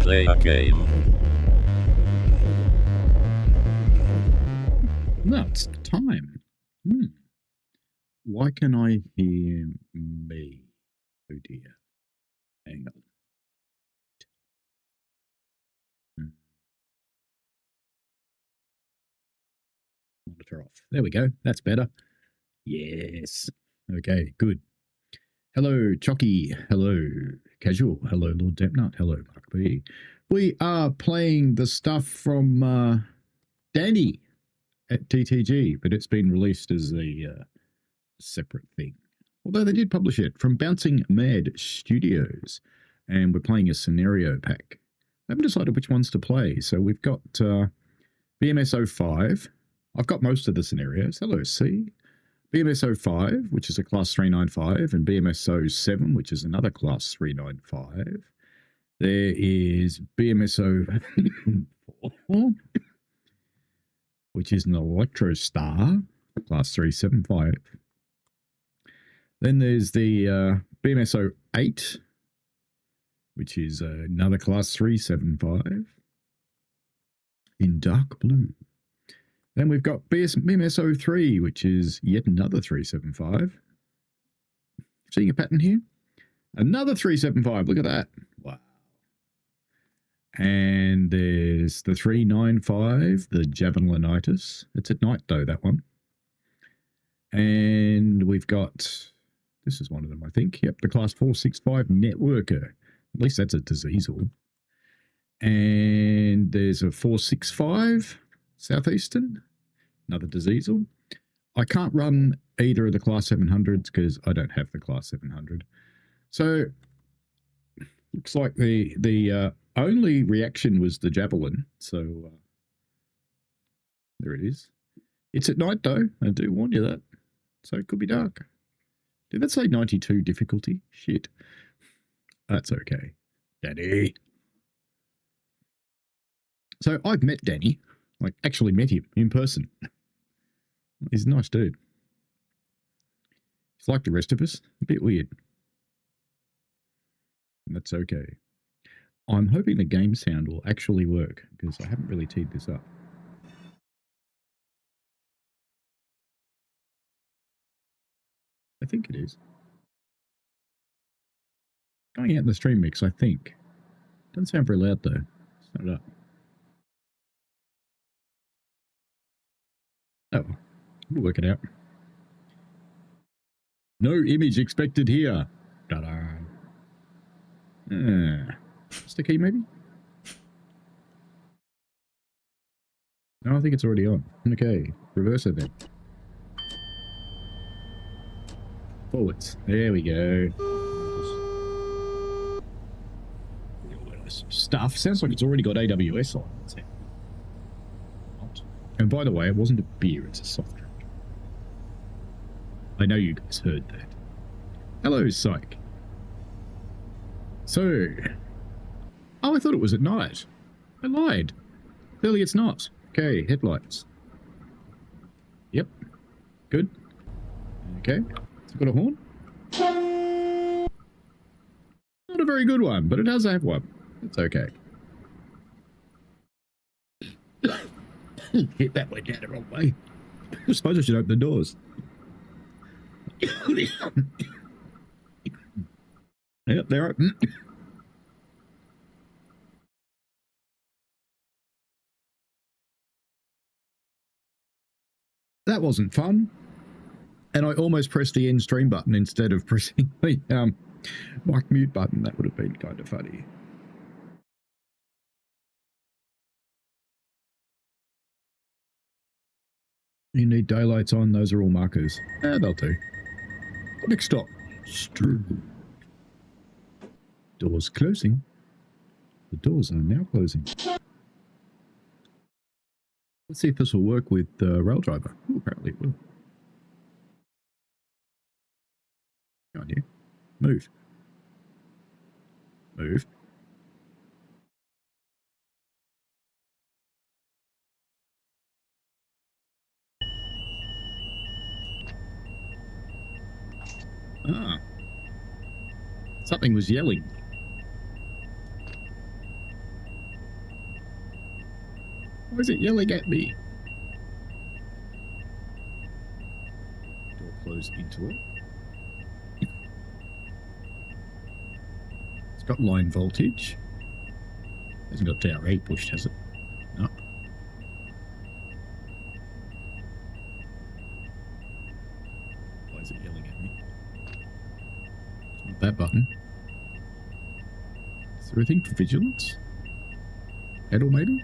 play a game. No, it's time. Why can I hear me? Oh dear. Hang on. Monitor off. There we go. That's better. Yes. Okay, good. Hello, Chocky. Hello, Casual. Hello, Lord Depnut. Hello, Mark B. We are playing the stuff from Danny at TTG, but it's been released as a separate thing. Although they did publish it from Bouncing Mad Studios, and we're playing a scenario pack. I haven't decided which ones to play, so we've got BMS 05. I've got most of the scenarios. Hello, C. BMS 05, which is a class 395, and BMS 07, which is another class 395. There is BMS 04, which is an Electro Star, class 375. Then there's the BMS 08, which is another class 375 in dark blue. Then we've got BMS 03, which is yet another 375. Seeing a pattern here? Another 375. Look at that. Wow. And there's the 395, the Javelinitis. It's at night, though, that one. And we've got, this is one of them, I think. Yep, the class 465 Networker. At least that's a Diseasel. And there's a 465 Southeastern. Another Diseasel. I can't run either of the class 700s because I don't have the class 700. So looks like the only reaction was the Javelin. So there it is. It's at night though. I do warn you that. So it could be dark. Did that say 92 difficulty? Shit. That's okay. Danny. So I've met Danny. Like, actually met him in person. He's a nice dude. He's like the rest of us. A bit weird. And that's okay. I'm hoping the game sound will actually work, because I haven't really teed this up. I think it is. Going out in the stream mix, I think. Doesn't sound very loud, though. Set it up. Oh, we'll work it out. No image expected here. Ta-da. Sticky, maybe? No, I think it's already on. Okay, reverse it then. Forwards. There we go. Stuff. Sounds like it's already got AWS on. And by the way, it wasn't a beer, it's a soft drink. I know you guys heard that. Hello, Psych. So, oh, I thought it was at night. I lied. Clearly it's not. Okay, headlights. Yep. Good. Okay. It's got a horn. Not a very good one, but it does have one. It's okay. Hit that way down the wrong way. I suppose I should open the doors. Yep, they're open. That wasn't fun. And I almost pressed the end stream button instead of pressing the mic mute button. That would have been kind of funny. You need daylights on, those are all markers. They'll do. Next stop. Doors closing. The doors are now closing. Let's see if this will work with the rail driver. Ooh, apparently it will. Come on, you. Move. Move. Ah. Something was yelling. Why is it yelling at me? Door closed into it. It's got line voltage. Hasn't got tower 8 pushed, has it? No. Why is it yelling at me? It's not that button. Is there a thing for vigilance? Pedal maybe?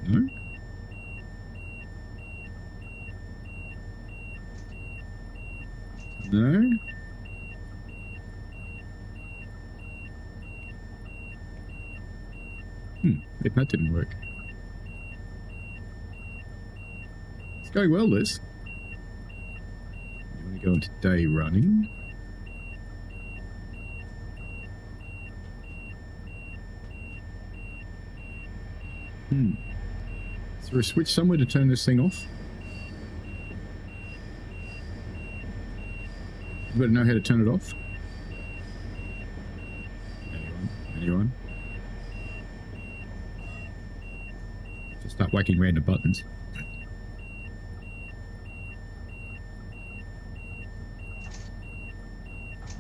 No? No? If that didn't work. It's going well, this. You want to go into day running? Is there a switch somewhere to turn this thing off? You better know how to turn it off. Anyone? Just start whacking random buttons.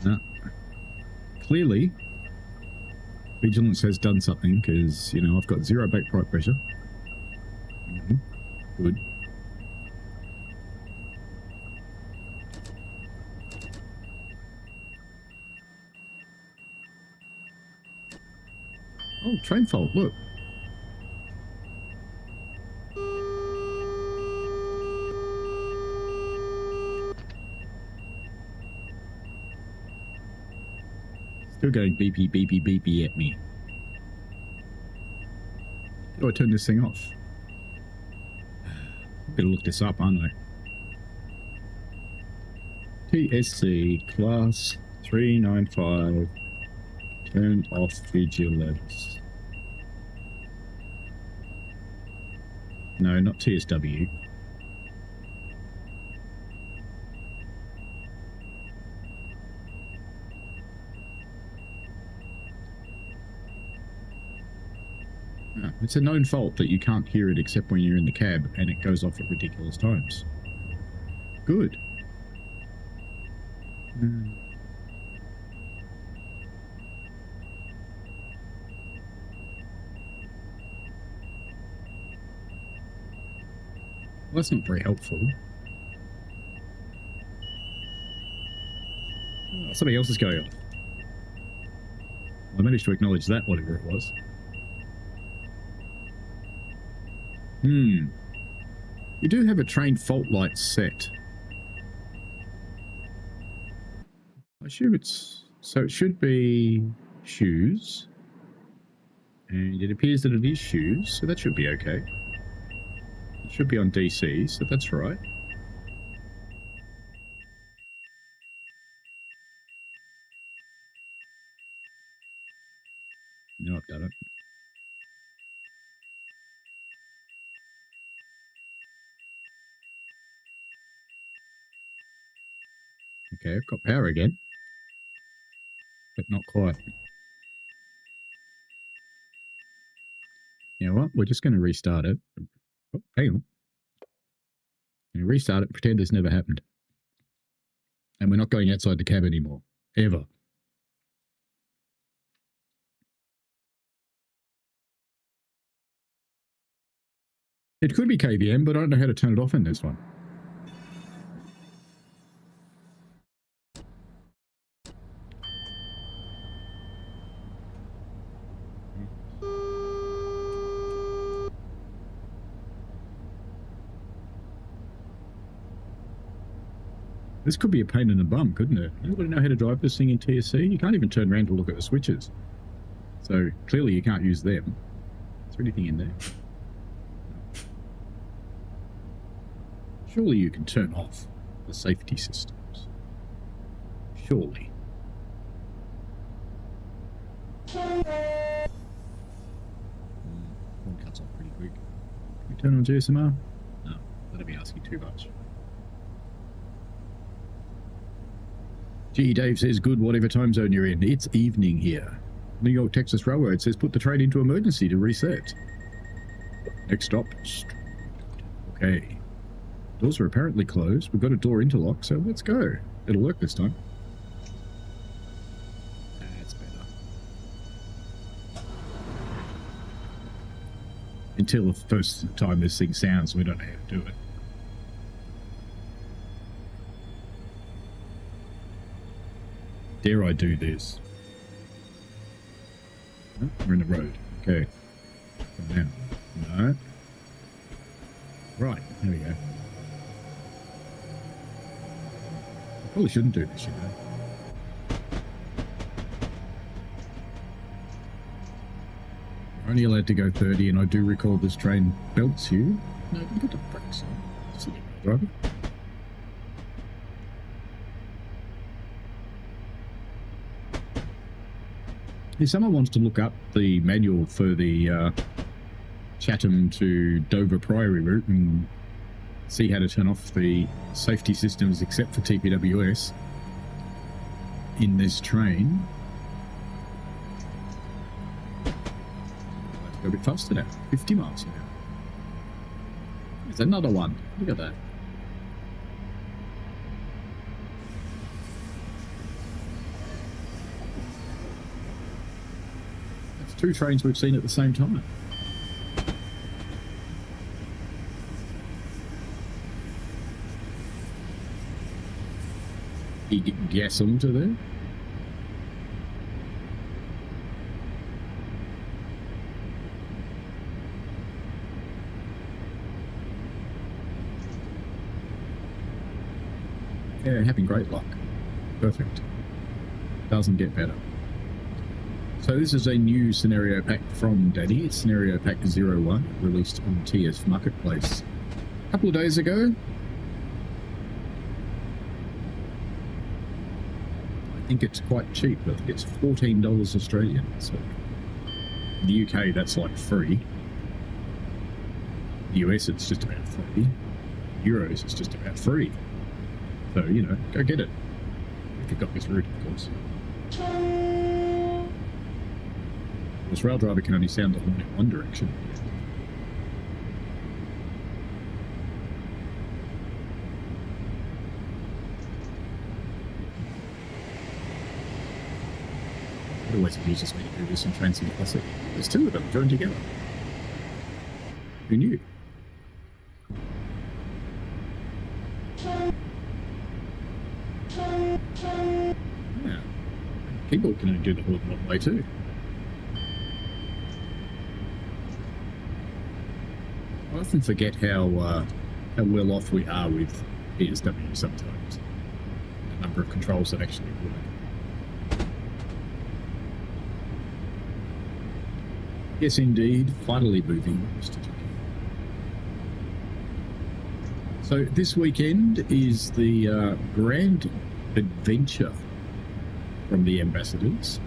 No. Clearly, vigilance has done something because, you know, I've got 0 back pipe pressure. Good. Oh, train fault, look. Still going beepy, beepy, beepy at me. How do I turn this thing off? I'm gonna look this up, aren't I? TSC class 395. Turn off vigilance. No, not TSW. No, it's a known fault that you can't hear it except when you're in the cab and it goes off at ridiculous times. Good. Well, that's not very helpful. Oh, something else is going on. I managed to acknowledge that, whatever it was. You do have a train fault light set. I assume it's... So it should be shoes. And it appears that it is shoes, so that should be okay. It should be on DC, so that's right. No, I've done it. Okay, I've got power again. But not quite. You know what? We're just going to restart it. Oh, hang on. Going to restart it, pretend this never happened. And we're not going outside the cab anymore. Ever. It could be KVM, but I don't know how to turn it off in this one. This could be a pain in the bum, couldn't it? Anybody know how to drive this thing in TSC? You can't even turn around to look at the switches. So clearly you can't use them. Is there anything in there? Surely you can turn off the safety systems. Surely. One cuts off pretty quick. Can we turn on GSMR? No, that'd be asking too much. Gee, Dave says, good, whatever time zone you're in. It's evening here. New York Texas Railroad says, put the train into emergency to reset. Next stop. Okay. Doors are apparently closed. We've got a door interlock, so let's go. It'll work this time. That's better. Until the first time this thing sounds, we don't know how to do it. Dare I do this? Oh, we're in the road. Okay. Come down. No. Right, there we go. I probably shouldn't do this, you know. You're only allowed to go 30, and I do recall this train belts you. No, you got the brakes on. Silly driver. If someone wants to look up the manual for the Chatham to Dover Priory route and see how to turn off the safety systems except for TPWS in this train, let's go a bit faster now. 50 miles an hour. There's another one. Look at that. That's two trains we've seen at the same time. You get gas onto there. Yeah, having great luck. Perfect. Doesn't get better. So this is a new scenario pack from Daddy. It's scenario pack 01, released on TS Marketplace a couple of days ago. I think it's quite cheap. I think it's $14 Australian. So in the UK, that's like free. The US, it's just about free. Euros, it's just about free. So, you know, go get it. If you've got this route, of course. This rail driver can only sound the horn in one direction. It always amuses me to do this in Trains and Classic. There's two of them joined together. Who knew? Yeah. Keyboard can only do the horn one way too. I often forget how well off we are with PSW sometimes. The number of controls that actually work. Yes, indeed. Finally moving. So this weekend is the Grand Adventure from the Ambassadors.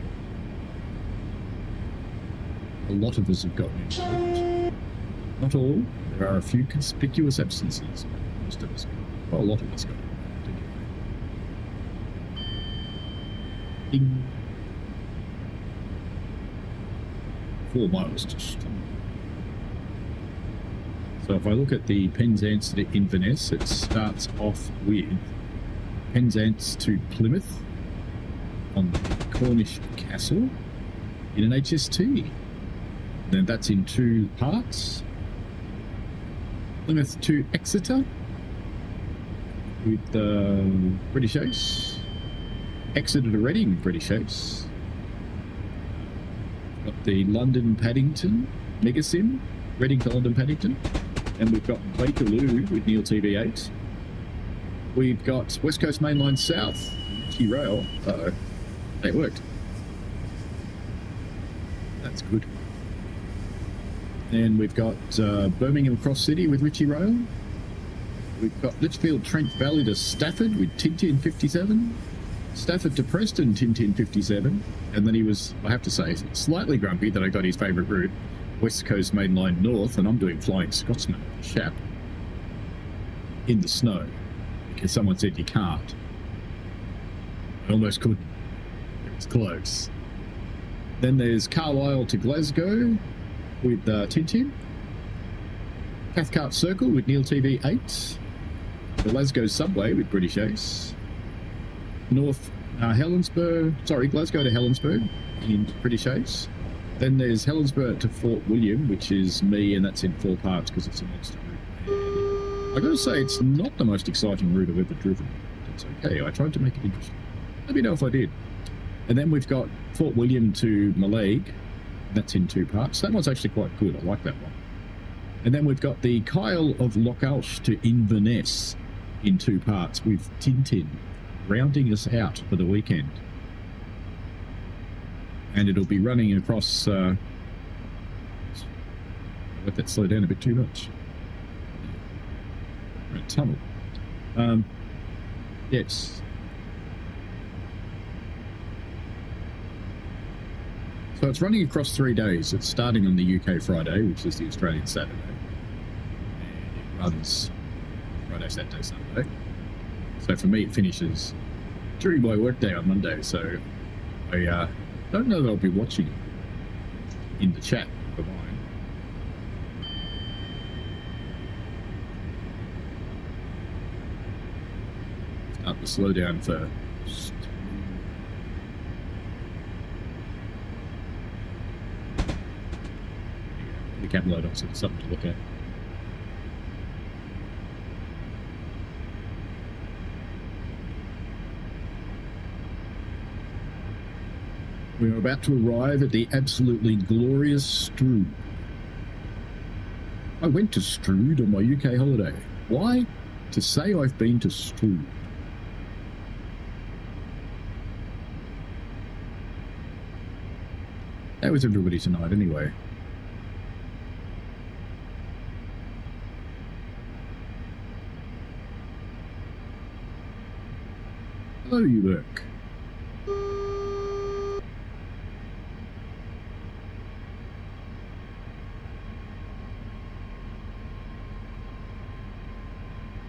A lot of us have gotten involved. Not all. There are a few conspicuous absences. Most of us got. Well, a lot of us got involved. Ding. 4 miles just. So if I look at the Penzance to Inverness, it starts off with Penzance to Plymouth on the Cornish Castle in an HST. Then that's in 2 parts. Plymouth to Exeter with British Ace. Exeter to Reading, British Ace. Got the London Paddington Megasim, Reading to London Paddington. And we've got Bakerloo with Neil TV8. We've got West Coast Mainline South, Key Rail. Uh-oh, that worked. That's good. And we've got Birmingham Cross City with Ritchie Rail. We've got Litchfield Trent Valley to Stafford with Tintin 57. Stafford to Preston, Tintin 57. And then he was, I have to say, slightly grumpy that I got his favourite route, West Coast Mainline North, and I'm doing Flying Scotsman at the Shap in the snow because someone said you can't. I almost couldn't. It was close. Then there's Carlisle to Glasgow with Tintin. Cathcart Circle with Neil TV 8. The Glasgow Subway with British Ace. North Glasgow to Helensburgh in British Ace. Then there's Helensburgh to Fort William, which is me, and that's in 4 parts because it's a monster route. I gotta say, it's not the most exciting route I've ever driven. It's okay, I tried to make it interesting. Let me know if I did. And then we've got Fort William to Mallaig. That's in 2 parts. That one's actually quite good. I like that one. And then we've got the Kyle of Lochalsh to Inverness in 2 parts with Tintin rounding us out for the weekend. And it'll be running across... let that slow down a bit too much. Right, tunnel. Yes. So it's running across 3 days. It's starting on the UK Friday, which is the Australian Saturday. And it runs Friday, Saturday, Sunday. So for me, it finishes during my workday on Monday. So I don't know that I'll be watching it in the chat for mine. Start to slow down first. The camera light on, so it's something to look at. We are about to arrive at the absolutely glorious Strood. I went to Strood on my UK holiday. Why? To say I've been to Strood. That was everybody tonight anyway. Hello, you work.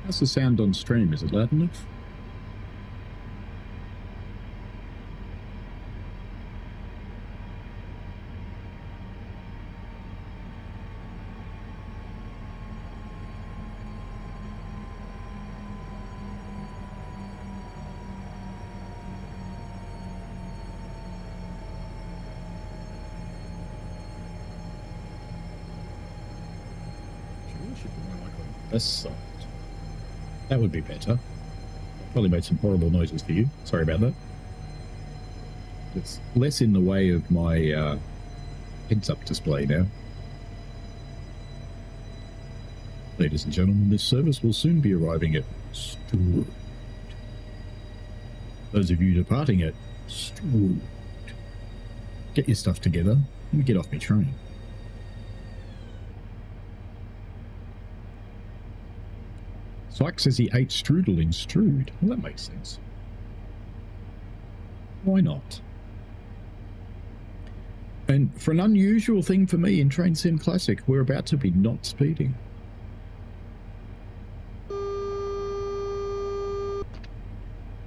How's the sound on stream? Is it loud enough? This side. That would be better. Probably made some horrible noises for you. Sorry about that. It's less in the way of my heads-up display now. Ladies and gentlemen, this service will soon be arriving at Strood. Those of you departing at Strood, get your stuff together and get off my train. Syke says he ate strudel in Strood. Well, that makes sense. Why not? And for an unusual thing for me in Train Sim Classic, we're about to be not speeding.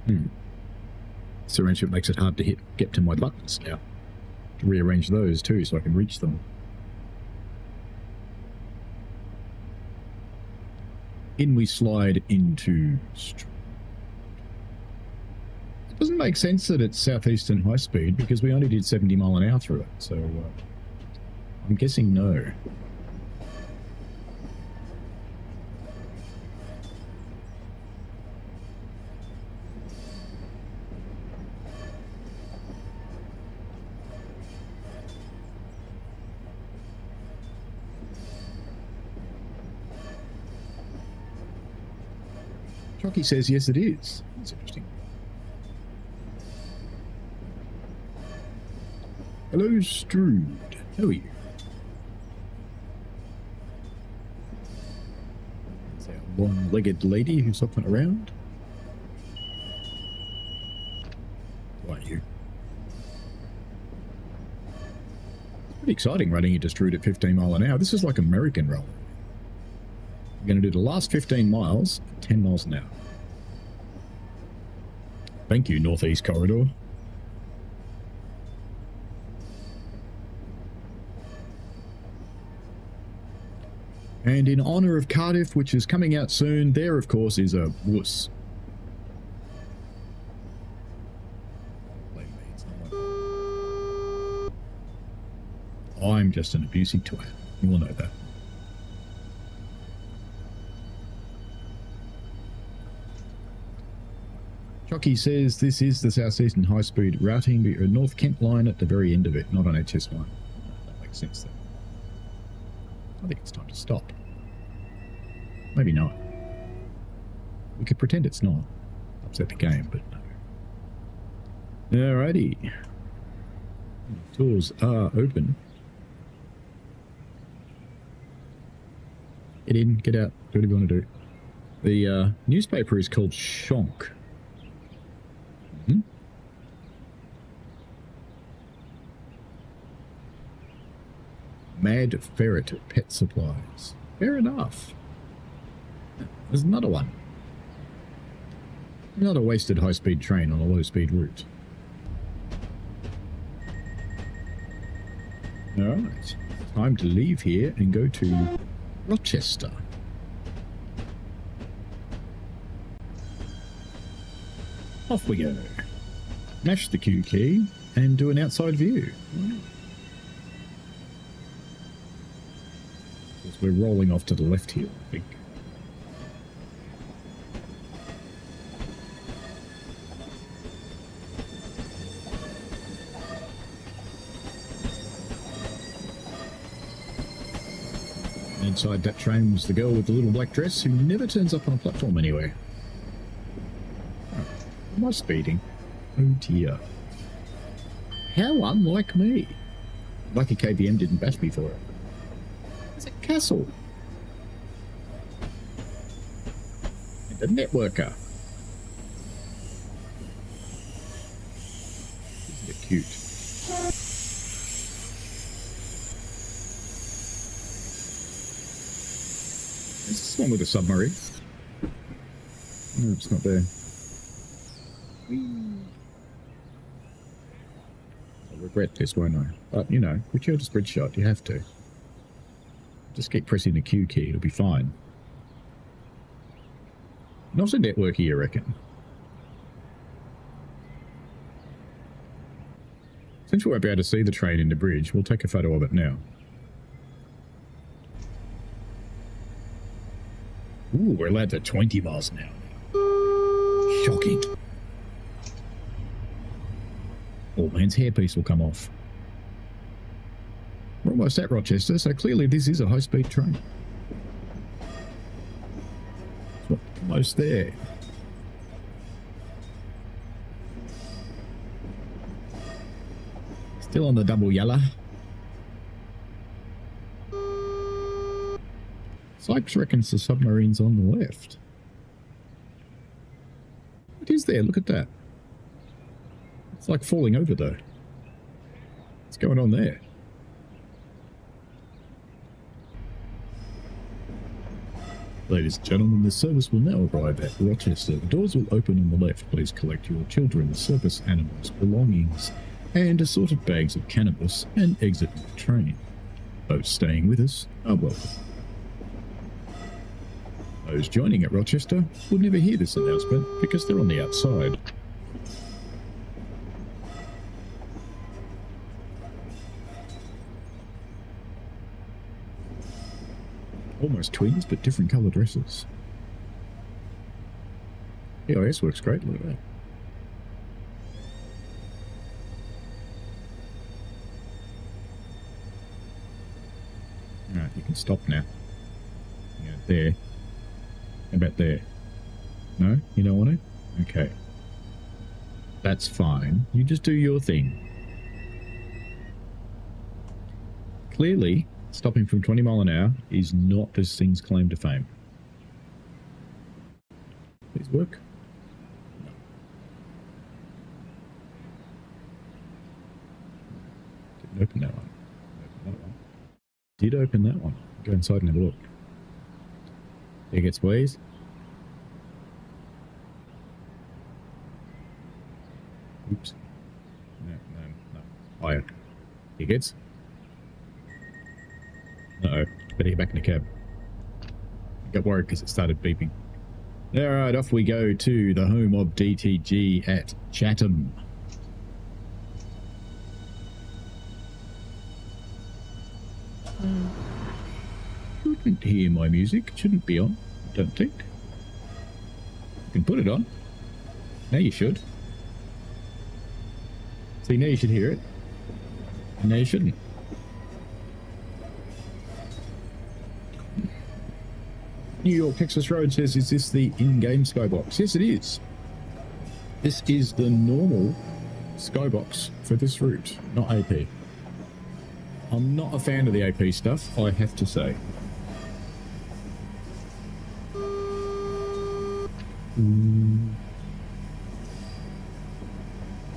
This arrangement makes it hard to get to my buttons now. To rearrange those too so I can reach them. In we slide into Strood. It doesn't make sense that it's southeastern high speed because we only did 70 mile an hour through it, so I'm guessing no. Chucky says yes it is. That's interesting. Hello, Strood. How are you? There's our long-legged lady who's hopping around. Who are you? It's pretty exciting running into Strood at 15 mile an hour. This is like American roller. We're going to do the last 15 miles at 10 miles an hour. Thank you, Northeast Corridor. And in honour of Cardiff, which is coming out soon, there, of course, is a wuss. I'm just an abusive twat. You all know that. Chucky says this is the South Eastern High Speed routing, but you're a North Kent line at the very end of it, not on HS1. That makes sense then. I think it's time to stop. Maybe not. We could pretend it's not. Upset the game, but no. Alrighty. Doors are open. Get in, get out, do whatever you want to do. The newspaper is called Shonk. Mad Ferret Pet Supplies. Fair enough. There's another one. Another wasted high-speed train on a low-speed route. Alright. Time to leave here and go to Rochester. Off we go. Mash the Q key and do an outside view. We're rolling off to the left here, I think. Inside that train was the girl with the little black dress who never turns up on a platform anywhere. Oh, am I speeding? Oh dear. How unlike me. Lucky KVM didn't bash me for it. It's a castle. And a networker. Isn't it cute? Is this one with a submarine? No, it's not there. I'll regret this, won't I? But, you know, gratuitous bridge shot, you have to. Just keep pressing the Q key, it'll be fine. Not a networker, you reckon? Since we won't be able to see the train in the bridge, we'll take a photo of it now. Ooh, we're allowed to 20 miles an hour. Shocking. Old man's hairpiece will come off. We're almost at Rochester, so clearly this is a high-speed train. It's almost there. Still on the double yellow. Sykes reckons the submarine's on the left. What is there? Look at that. It's like falling over though. What's going on there? Ladies and gentlemen, the service will now arrive at Rochester. The doors will open on the left. Please collect your children, service animals, belongings, and assorted bags of cannabis and exit the train. Those staying with us are welcome. Those joining at Rochester will never hear this announcement because they're on the outside. Almost twins, but different colour dresses. EIS works great, look at that. Alright, you can stop now. Yeah, there. How about there? No? You don't want to? Okay. That's fine. You just do your thing. Clearly, stopping from 20 mile an hour is not this thing's claim to fame. Please work. No. Didn't open that one. Open that one. Did open that one. Go inside and have a look. There gets please. Oops. No. Higher. Here gets. Uh-oh. Better get back in the cab. got worried because it started beeping. All right, off we go to the home of DTG at Chatham. Shouldn't hear my music. Shouldn't be on, I don't think. You can put it on. Now you should. See, now you should hear it. And now you shouldn't. New York, Texas Road says, is this the in-game skybox? Yes, it is. This is the normal skybox for this route, not AP. I'm not a fan of the AP stuff, I have to say.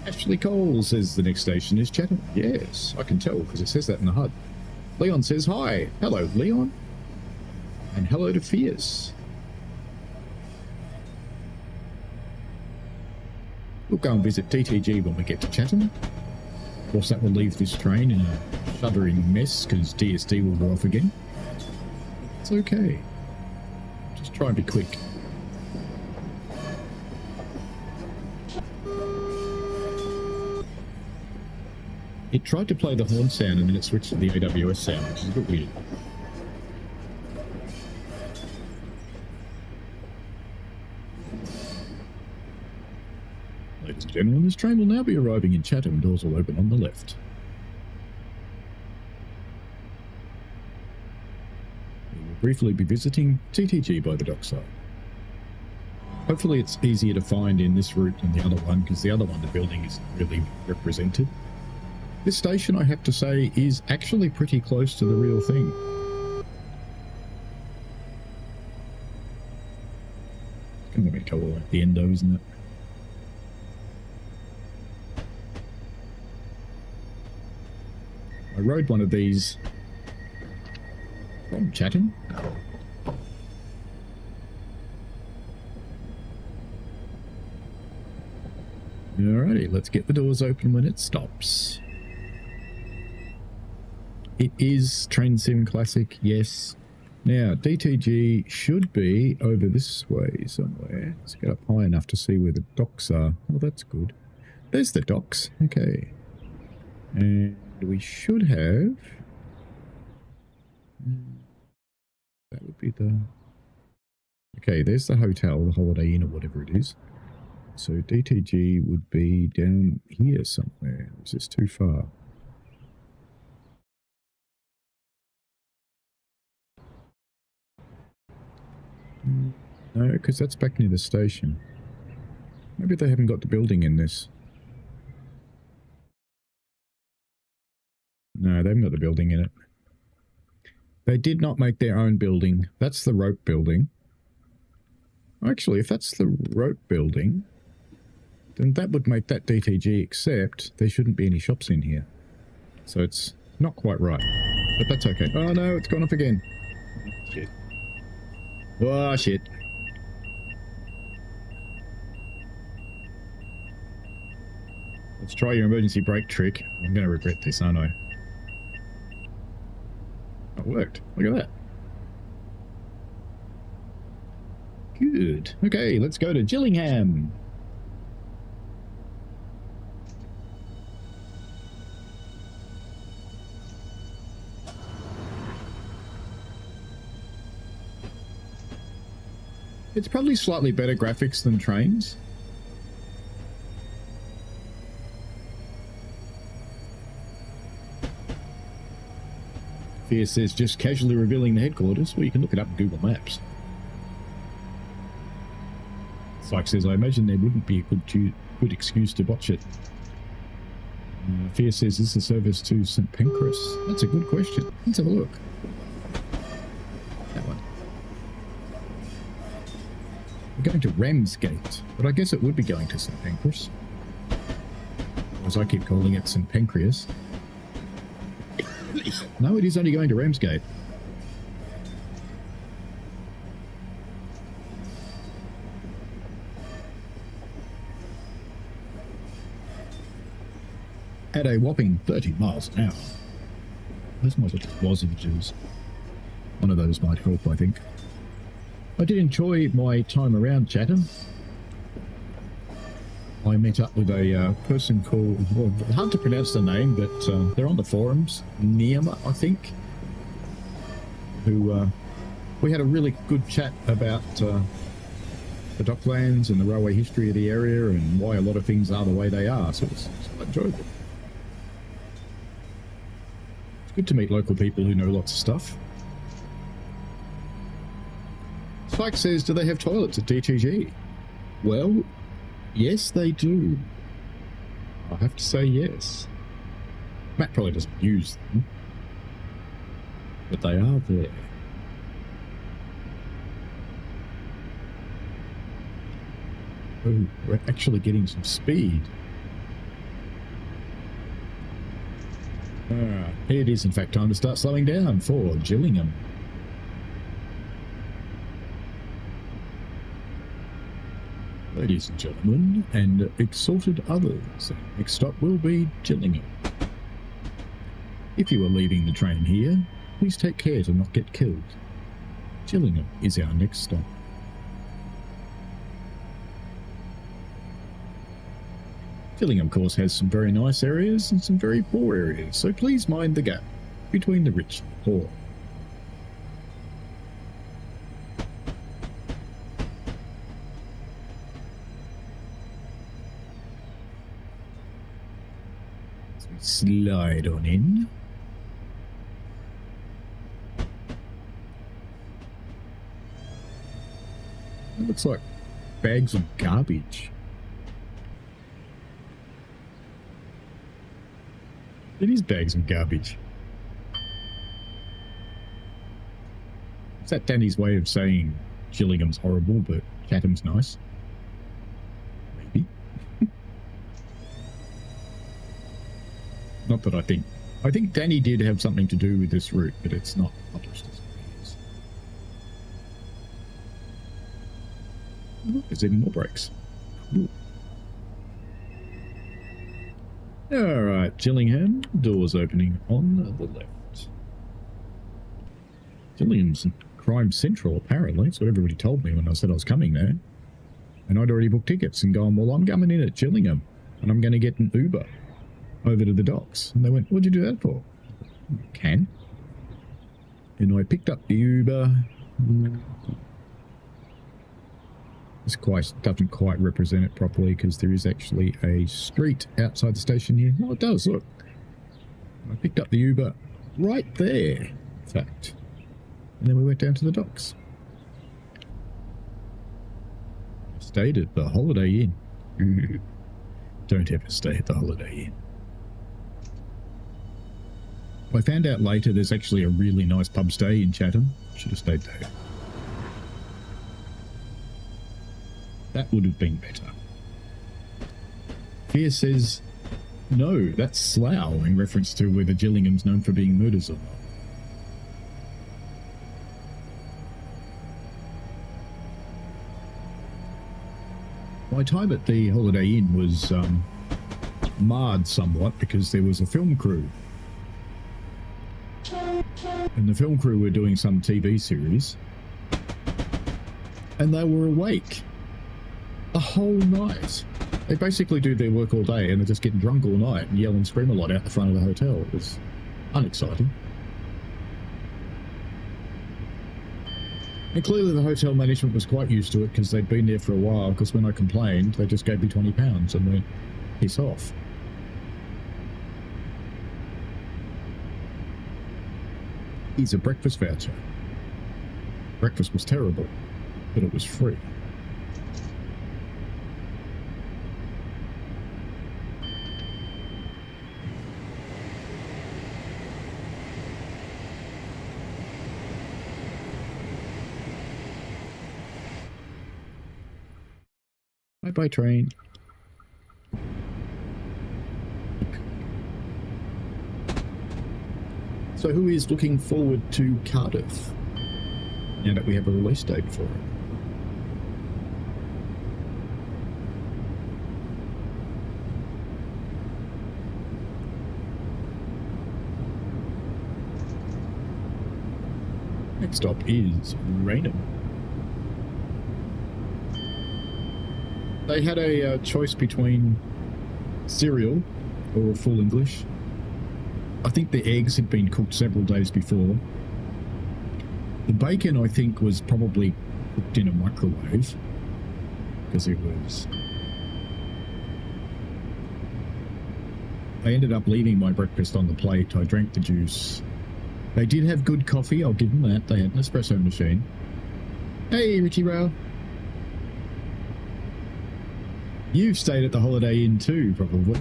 Ashley Cole says the next station is Chatham. Yes, I can tell because it says that in the HUD. Leon says hi. Hello, Leon. And hello to Fierce. We'll go and visit DTG when we get to Chatham. Of course, that will leave this train in a shuddering mess because DSD will go off again. It's okay. Just try and be quick. It tried to play the horn sound and then it switched to the AWS sound, which is a bit weird. Ladies and gentlemen, this train will now be arriving in Chatham. Doors will open on the left. We will briefly be visiting TTG by the dockside. Hopefully it's easier to find in this route than the other one, because the other one, the building isn't really represented. This station, I have to say, is actually pretty close to the real thing. It's kind of a colour like the endo, isn't it? I rode one of these from Chatham. Alrighty, let's get the doors open when it stops. It is Train Sim Classic, yes. Now, DTG should be over this way somewhere. Let's get up high enough to see where the docks are. Oh, that's good. There's the docks. Okay. And we should have... That would be the... Okay, there's the hotel, the Holiday Inn or whatever it is. So DTG would be down here somewhere. Is this too far? No, because that's back near the station. Maybe they haven't got the building in this. No, they haven't got the building in it. They did not make their own building. That's the rope building. Actually, if that's the rope building, then that would make that DTG, except there shouldn't be any shops in here. So it's not quite right. But that's okay. Oh no, it's gone off again. Shit. Oh shit. Let's try your emergency brake trick. I'm going to regret this, aren't I? It worked. Look at that. Good. Okay, let's go to Gillingham. It's probably slightly better graphics than trains. Fierce says just casually revealing the headquarters. Well, you can look it up in Google Maps. Syke says, I imagine there wouldn't be a good excuse to botch it. Fierce says, is the service to St. Pancras? That's a good question. Let's have a look. That one. We're going to Ramsgate, but I guess it would be going to St. Pancras. Or as I keep calling it, St. Pancras. No, it is only going to Ramsgate. At a whopping 30 miles an hour. Those might be just lozenges. One of those might help, I think. I did enjoy my time around Chatham. I met up with a person called, well, hard to pronounce the name, but they're on the forums, E.M.U.D, I think, who we had a really good chat about the docklands and the railway history of the area and why a lot of things are the way they are, so it's quite enjoyable. It's good to meet local people who know lots of stuff. Spike says, do they have toilets at DTG? Well, yes, they do. I have to say yes. Matt probably doesn't use them, but they are there. Oh, we're actually getting some speed. It is in fact time to start slowing down for Gillingham. Ladies and gentlemen, and exalted others, next stop will be Gillingham. If you are leaving the train here, please take care to not get killed. Gillingham is our next stop. Gillingham, of course, has some very nice areas and some very poor areas, so please mind the gap between the rich and the poor. Slide on in. It looks like bags of garbage. It is bags of garbage. Is that Danny's way of saying Gillingham's horrible, but Chatham's nice? Maybe. Not that I think. I think Danny did have something to do with this route, but it's not published as it is. Ooh, there's even more brakes. Ooh. All right, Gillingham, doors opening on the left. Gillingham's crime central, apparently. That's what everybody told me when I said I was coming there. And I'd already booked tickets and gone, well, I'm coming in at Gillingham and I'm going to get an Uber over to the docks. And they went, what'd you do that for? Can. And I picked up the Uber. This doesn't quite represent it properly because there is actually a street outside the station here. Oh, it does, look. I picked up the Uber right there, in fact. And then we went down to the docks. I stayed at the Holiday Inn. Don't ever stay at the Holiday Inn. I found out later there's actually a really nice pub stay in Chatham. Should have stayed there. That would have been better. Fear says, no, that's Slough, in reference to whether Gillingham's known for being murders or not. My time at the Holiday Inn was marred somewhat because there was a film crew. And the film crew were doing some TV series. And they were awake the whole night. They basically do their work all day and they're just getting drunk all night and yell and scream a lot out the front of the hotel. It was unexciting. And clearly the hotel management was quite used to it because they'd been there for a while, because when I complained, they just gave me £20 and went, piss off. Here's a breakfast voucher. Breakfast was terrible, but it was free. Bye-bye, train. So who is looking forward to Cardiff now that we have a release date for it? Next stop is Rainham. They had a choice between cereal or full English. I think the eggs had been cooked several days before. The bacon, I think, was probably cooked in a microwave because it was... I ended up leaving my breakfast on the plate. I drank the juice. They did have good coffee, I'll give them that. They had an espresso machine. Hey, Richie Rowe. You've stayed at the Holiday Inn too, probably.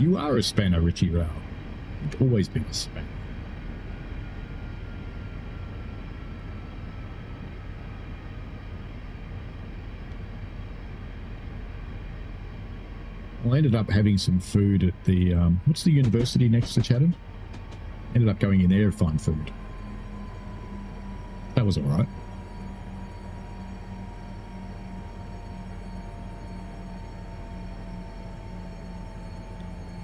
You are a spanner, Richie Rowe. You've always been a spanner. I ended up having some food at the, what's the university next to Chatham? Ended up going in there to find food. That was all right.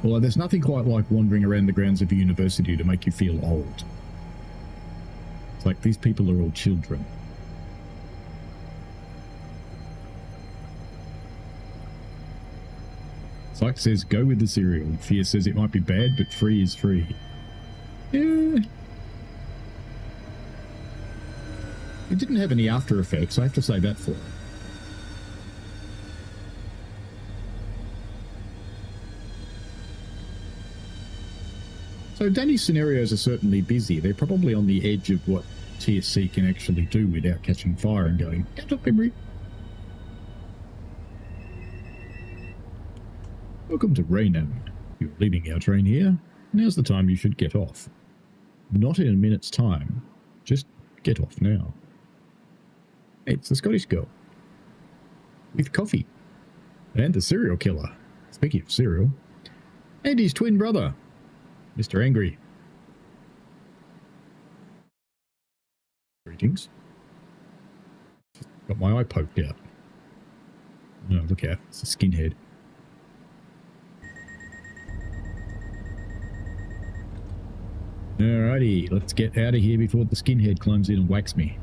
Well, there's nothing quite like wandering around the grounds of a university to make you feel old. It's like these people are all children. Syke says, go with the cereal. Fear says it might be bad, but free is free. Yeah. It didn't have any after effects, I have to say that for it. So Danny's scenarios are certainly busy. They're probably on the edge of what TSC can actually do without catching fire and going, get up, memory. Welcome to Rainham. You're leaving our train here. Now's the time you should get off. Not in a minute's time. Just get off now. Hey, it's the Scottish girl. With coffee. And the serial killer. Speaking of cereal. And his twin brother. Mr. Angry. Greetings. Got my eye poked out. No, look out. It's a skinhead. Alrighty, let's get out of here before the skinhead climbs in and whacks me.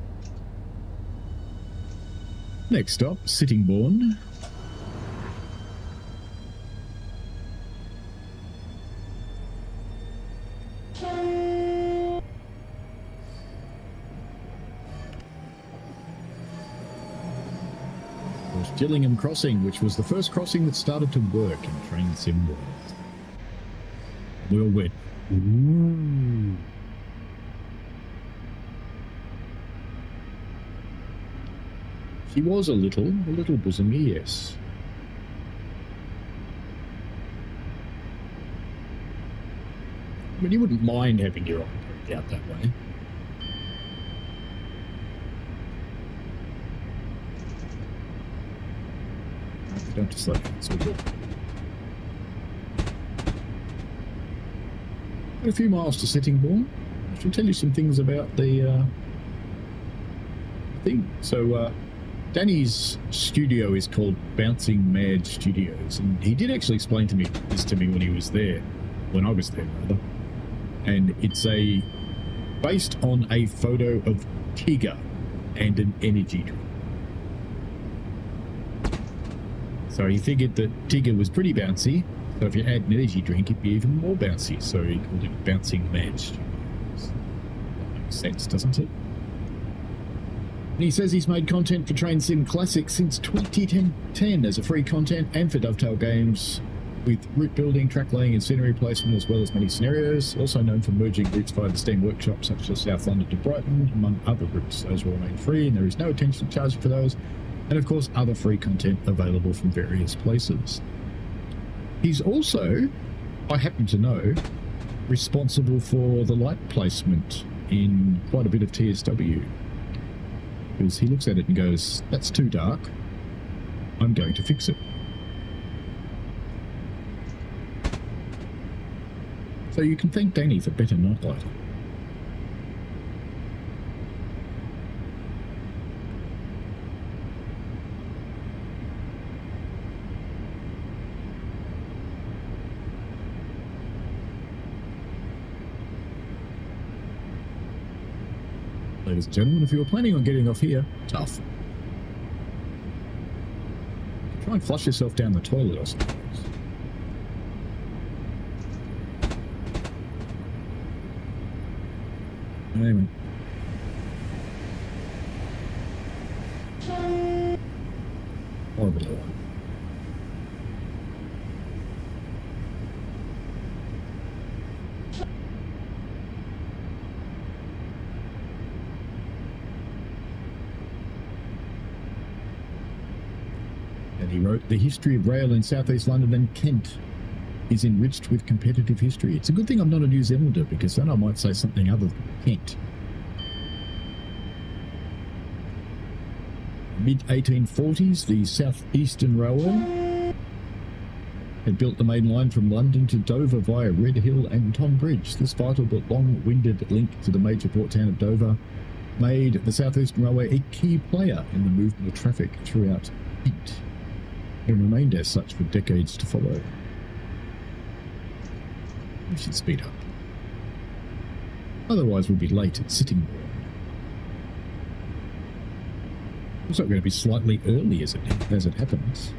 Next stop, Sittingbourne. Gillingham Crossing, which was the first crossing that started to work in Train Sim World. We all went, ooh. She was a little bosomy, yes. I mean, you wouldn't mind having your eye poked out that way. Don't just let it. So good. A few miles to Sittingbourne. I should tell you some things about the thing. So Danny's studio is called Bouncing Mad Studios, and he did actually explain this to me when he was there, when I was there rather. And it's based on a photo of Tigger and an energy drink. So he figured that Tigger was pretty bouncy, so if you add an energy drink, it'd be even more bouncy. So he called it Bouncing Mad Studios. That makes sense, doesn't it? And he says he's made content for Train Sim Classic since 2010 as a free content and for Dovetail Games with route building, track laying and scenery placement, as well as many scenarios. Also known for merging routes via the Steam Workshop, such as South London to Brighton, among other routes. Those will remain free and there is no attention charge for those. And of course, other free content available from various places. He's also, I happen to know, responsible for the light placement in quite a bit of TSW. Because he looks at it and goes, that's too dark. I'm going to fix it. So you can thank Danny for better night lighting. Ladies and gentlemen, if you were planning on getting off here, tough. Try and flush yourself down the toilet or something. Anyway. Horrible. And he wrote, the history of rail in southeast London and Kent is enriched with competitive history. It's a good thing I'm not a New Zealander, because then I might say something other than Kent. Mid-1840s, the South Eastern Railway had built the main line from London to Dover via Red Hill and Tonbridge. This vital but long-winded link to the major port town of Dover made the South Eastern Railway a key player in the movement of traffic throughout Kent, and remained as such for decades to follow. We should speed up. Otherwise we'll be late at Sittingbourne. Also going to be slightly early as it happens.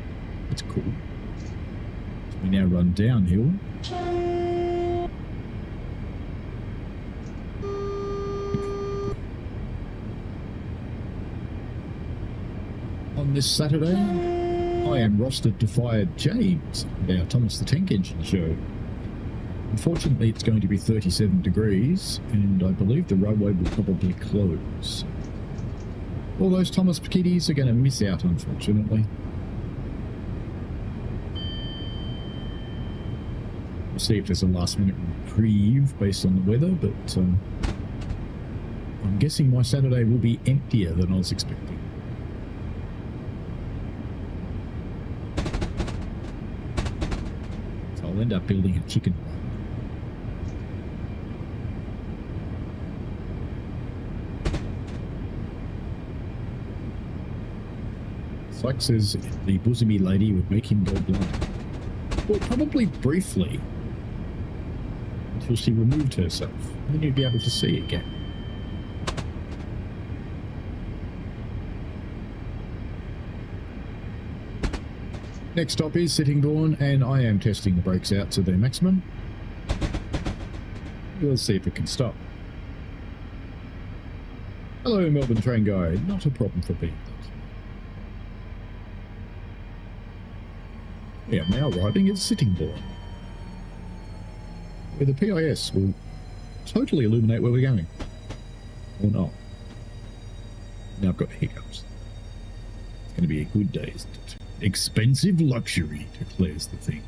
That's cool. So we now run downhill. On this Saturday, I am rostered to fire James, our Thomas the Tank Engine show. Unfortunately, it's going to be 37 degrees, and I believe the roadway will probably close. All those Thomas kiddies are going to miss out, unfortunately. We'll see if there's a last-minute reprieve based on the weather, but I'm guessing my Saturday will be emptier than I was expecting. So I'll end up building a chicken run. Sykes says the bosomy lady would make him go blind. Well, probably briefly, until she removed herself. And then you'd be able to see again. Next stop is Sittingbourne, and I am testing the brakes out to their maximum. We'll see if it can stop. Hello, Melbourne train guy. Not a problem for being late. We are now arriving at Sittingbourne, where the PIS will totally illuminate where we're going. Or not. Now I've got hiccups. It's going to be a good day, isn't it? Expensive luxury, declares the thing.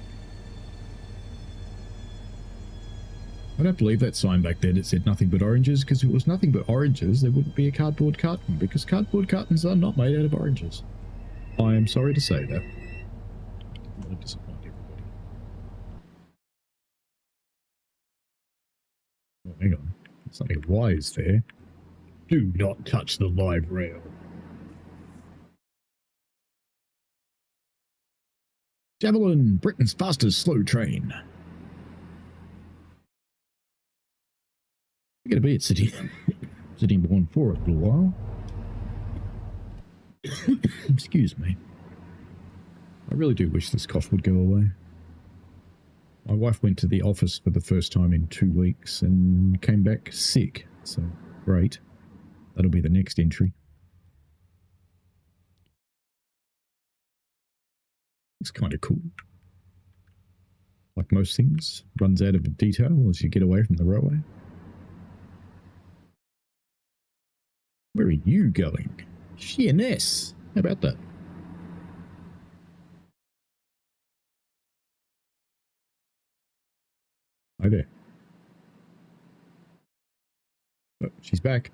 I don't believe that sign back there that said nothing but oranges, because if it was nothing but oranges, there wouldn't be a cardboard carton, because cardboard cartons are not made out of oranges. I am sorry to say that. I disappoint everybody. Oh, hang on. There's something wise there. Do not touch the live rail. Javelin, Britain's fastest slow train. We're going to be at Sittingbourne for a little while. Excuse me. I really do wish this cough would go away. My wife went to the office for the first time in 2 weeks and came back sick. So, great. That'll be the next entry. It's kind of cool. Like most things, runs out of detail as you get away from the railway. Where are you going? Sheerness. How about that? Hi there. Oh, she's back.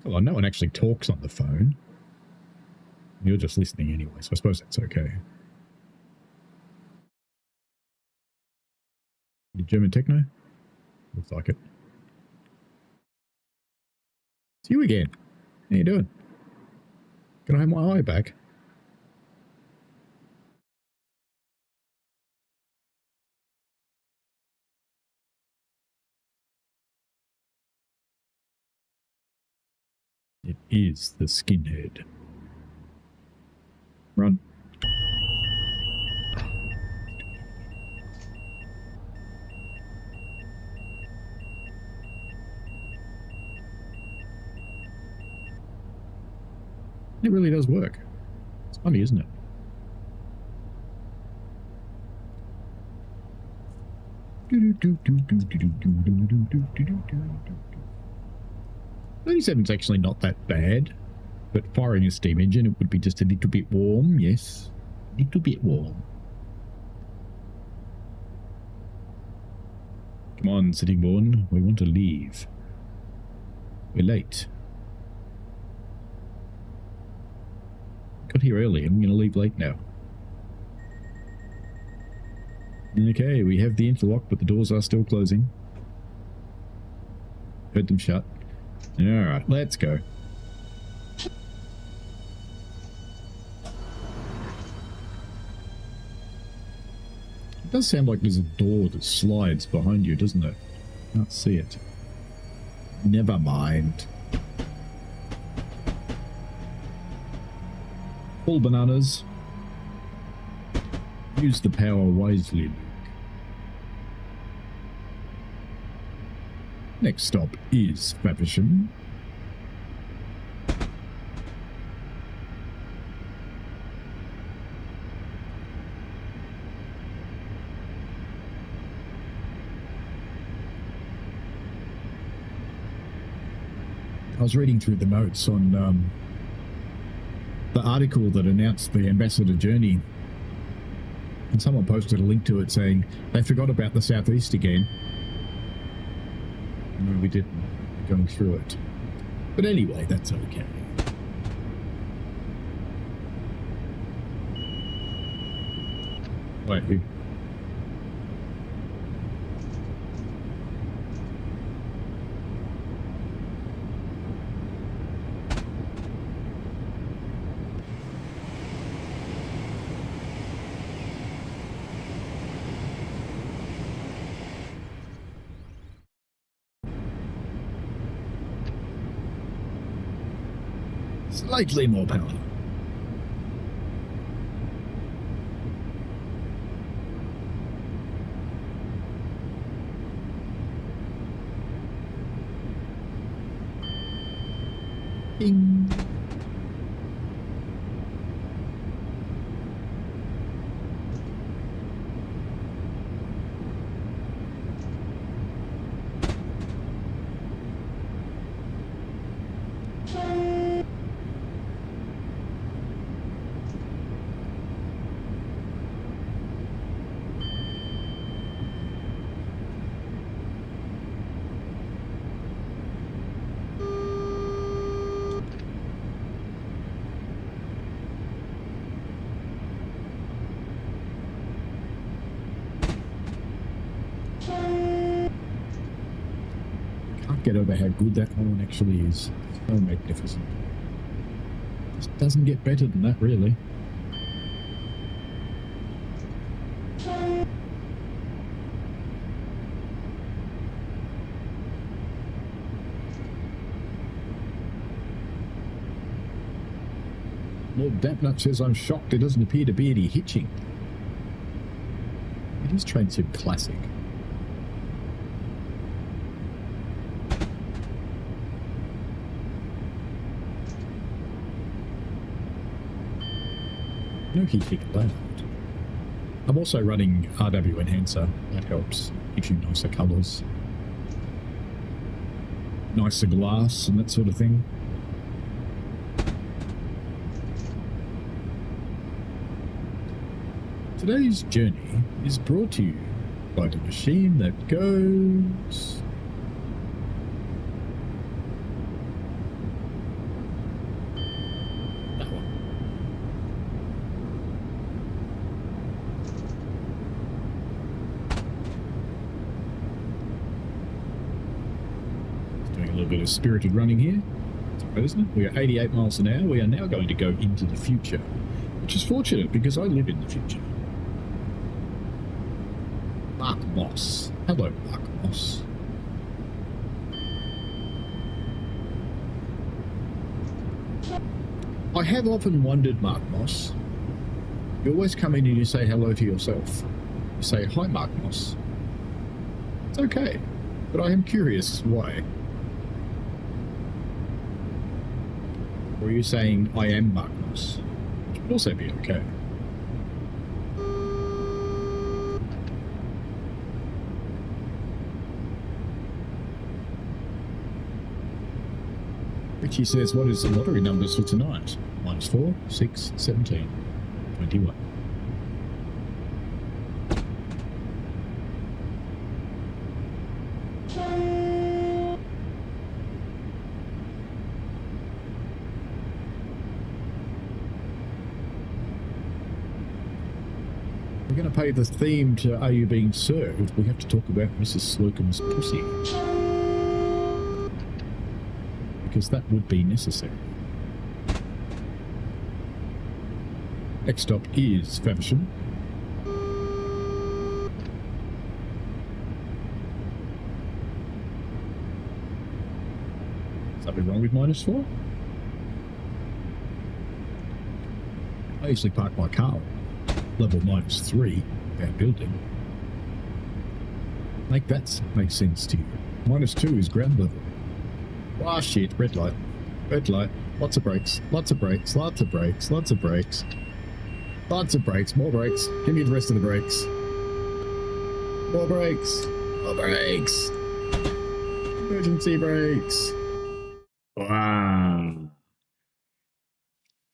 Well, no one actually talks on the phone. You're just listening anyway, so I suppose that's okay. German techno? Looks like it. It's you again. How you doing? Can I have my eye back? is the skinhead. Run. It really does work. It's funny, isn't it? "37's actually not that bad, but firing a steam engine, it would be just a little bit warm, yes. A little bit warm. Come on, Sittingbourne, we want to leave. We're late. Got here early, I'm going to leave late now. Okay, we have the interlock, but the doors are still closing. Heard them shut. Alright, let's go. It does sound like there's a door that slides behind you, doesn't it? Can't see it. Never mind. All bananas. Use the power wisely, Luke. Next stop is Faversham. I was reading through the notes on the article that announced the Ambassador journey, and someone posted a link to it saying they forgot about the southeast again. No, we didn't. Going through it. But anyway, that's okay. Wait, who? Slightly more power. Ding. Get over how good that horn actually is. So magnificent. Just doesn't get better than that, really. Lord Dampnut says, I'm shocked there doesn't appear to be any hitching. It is Train Sim Classic. No heating allowed. I'm also running RW Enhancer. That helps. Gives you nicer colours. Nicer glass and that sort of thing. Today's journey is brought to you by the machine that goes... Bit of spirited running here, isn't it? We are 88 miles an hour. We are now going to go into the future, which is fortunate because I live in the future. Mark Moss. Hello, Mark Moss. I have often wondered, Mark Moss. You always come in and you say hello to yourself. You say, hi, Mark Moss. It's okay, but I am curious why. Or are you saying, I am Mark Moss? Which would also be okay. Richie says, what is the lottery numbers for tonight? -4, 6, 17, 21. We're going to pay the theme to Are You Being Served? We have to talk about Mrs. Slocum's pussy. Because that would be necessary. Next stop is Faversham. Something wrong with -4? I usually park my car level -3 that building. Make that make sense to you. -2 is ground level. Ah, shit, red light. Red light. Lots of brakes. Lots of brakes. Lots of brakes. Lots of brakes. Lots of brakes. More brakes. Give me the rest of the brakes. More brakes. More brakes. Emergency brakes. Wow.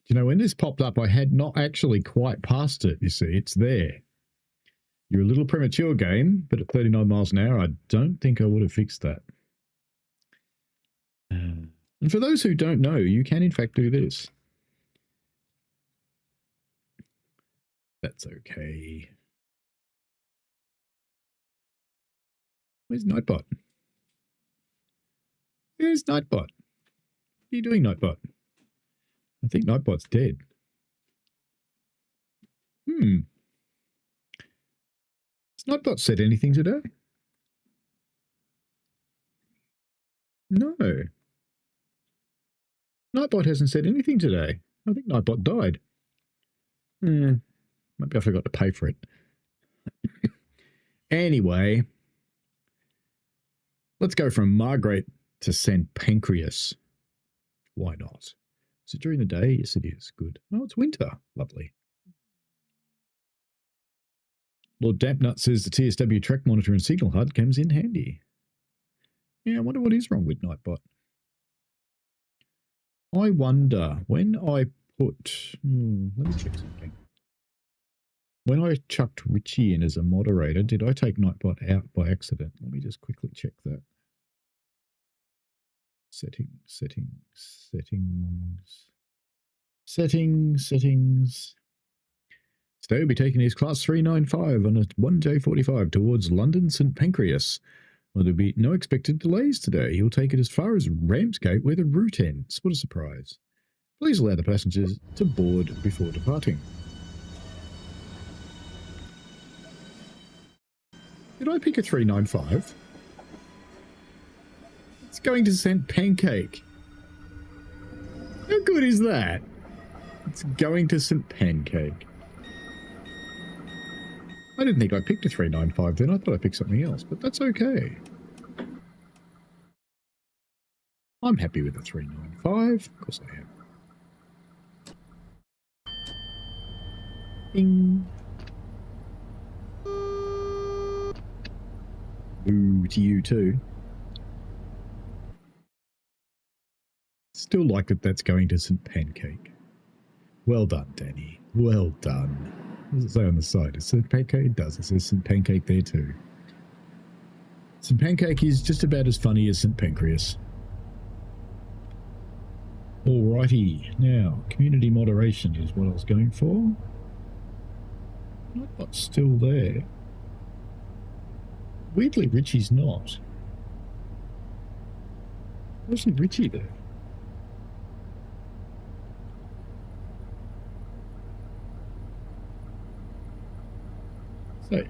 You know, when this popped up, I had not actually quite passed it, you see. It's there. You're a little premature, game, but at 39 miles an hour, I don't think I would have fixed that. And for those who don't know, you can in fact do this. That's okay. Where's Nightbot? Where's Nightbot? What are you doing, Nightbot? I think Nightbot's dead. Has Nightbot said anything today? No. Nightbot hasn't said anything today. I think Nightbot died. Maybe I forgot to pay for it. Anyway, let's go from Margate to St. Pancras. Why not? Is it during the day? Yes, it is. Good. Oh, it's winter. Lovely. Lord Dampnut says the TSW track monitor and signal HUD comes in handy. Yeah, I wonder what is wrong with Nightbot. I wonder, when I put... let me check something. When I chucked Richie in as a moderator, did I take Nightbot out by accident? Let me just quickly check that. Settings. Today we'll be taking his class 395 on a 1J45 towards London St. Pancras. Well, there'll be no expected delays today. He'll take it as far as Ramsgate, where the route ends. What a surprise. Please allow the passengers to board before departing. Did I pick a 395? It's going to St. Pancake. How good is that? It's going to St. Pancake. I didn't think I picked a 395 then. I thought I picked something else, but that's okay. I'm happy with the 395. Of course I am. Bing. Ooh, to you too. Still like that that's going to St. Pancake. Well done, Danny. Well done. What does it say on the side? Is St. Pancake? It does. It says St. Pancake there too. St. Pancake is just about as funny as St. Pancras. Alrighty. Now, community moderation is what I was going for. Not still there. Weirdly, Richie's not. Where's Richie there? Save.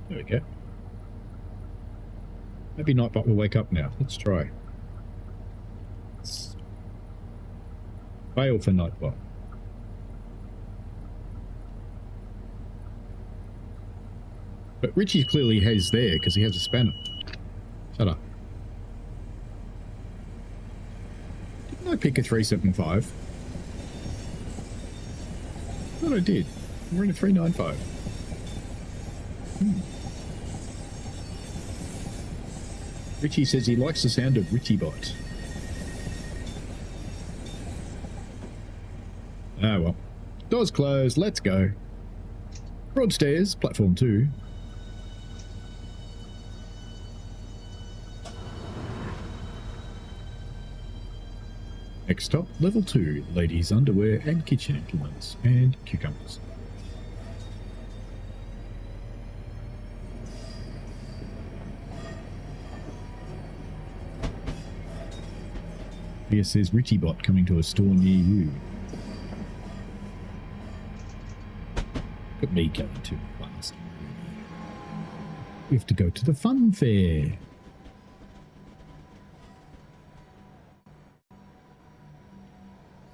There we go. Maybe Nightbot will wake up now. Let's try. Fail for Nightbot. But Richie clearly has there because he has a spanner. Shut up. Didn't I pick a 375? I thought I did. We're in a 395. Richie says he likes the sound of Richie Bot. Ah, well. Doors closed. Let's go. Broadstairs, platform 2. Next stop, level 2, ladies' underwear and kitchen implements and cucumbers. Here says Richie Bot coming to a store near you. Look at me going too fast. We have to go to the fun fair.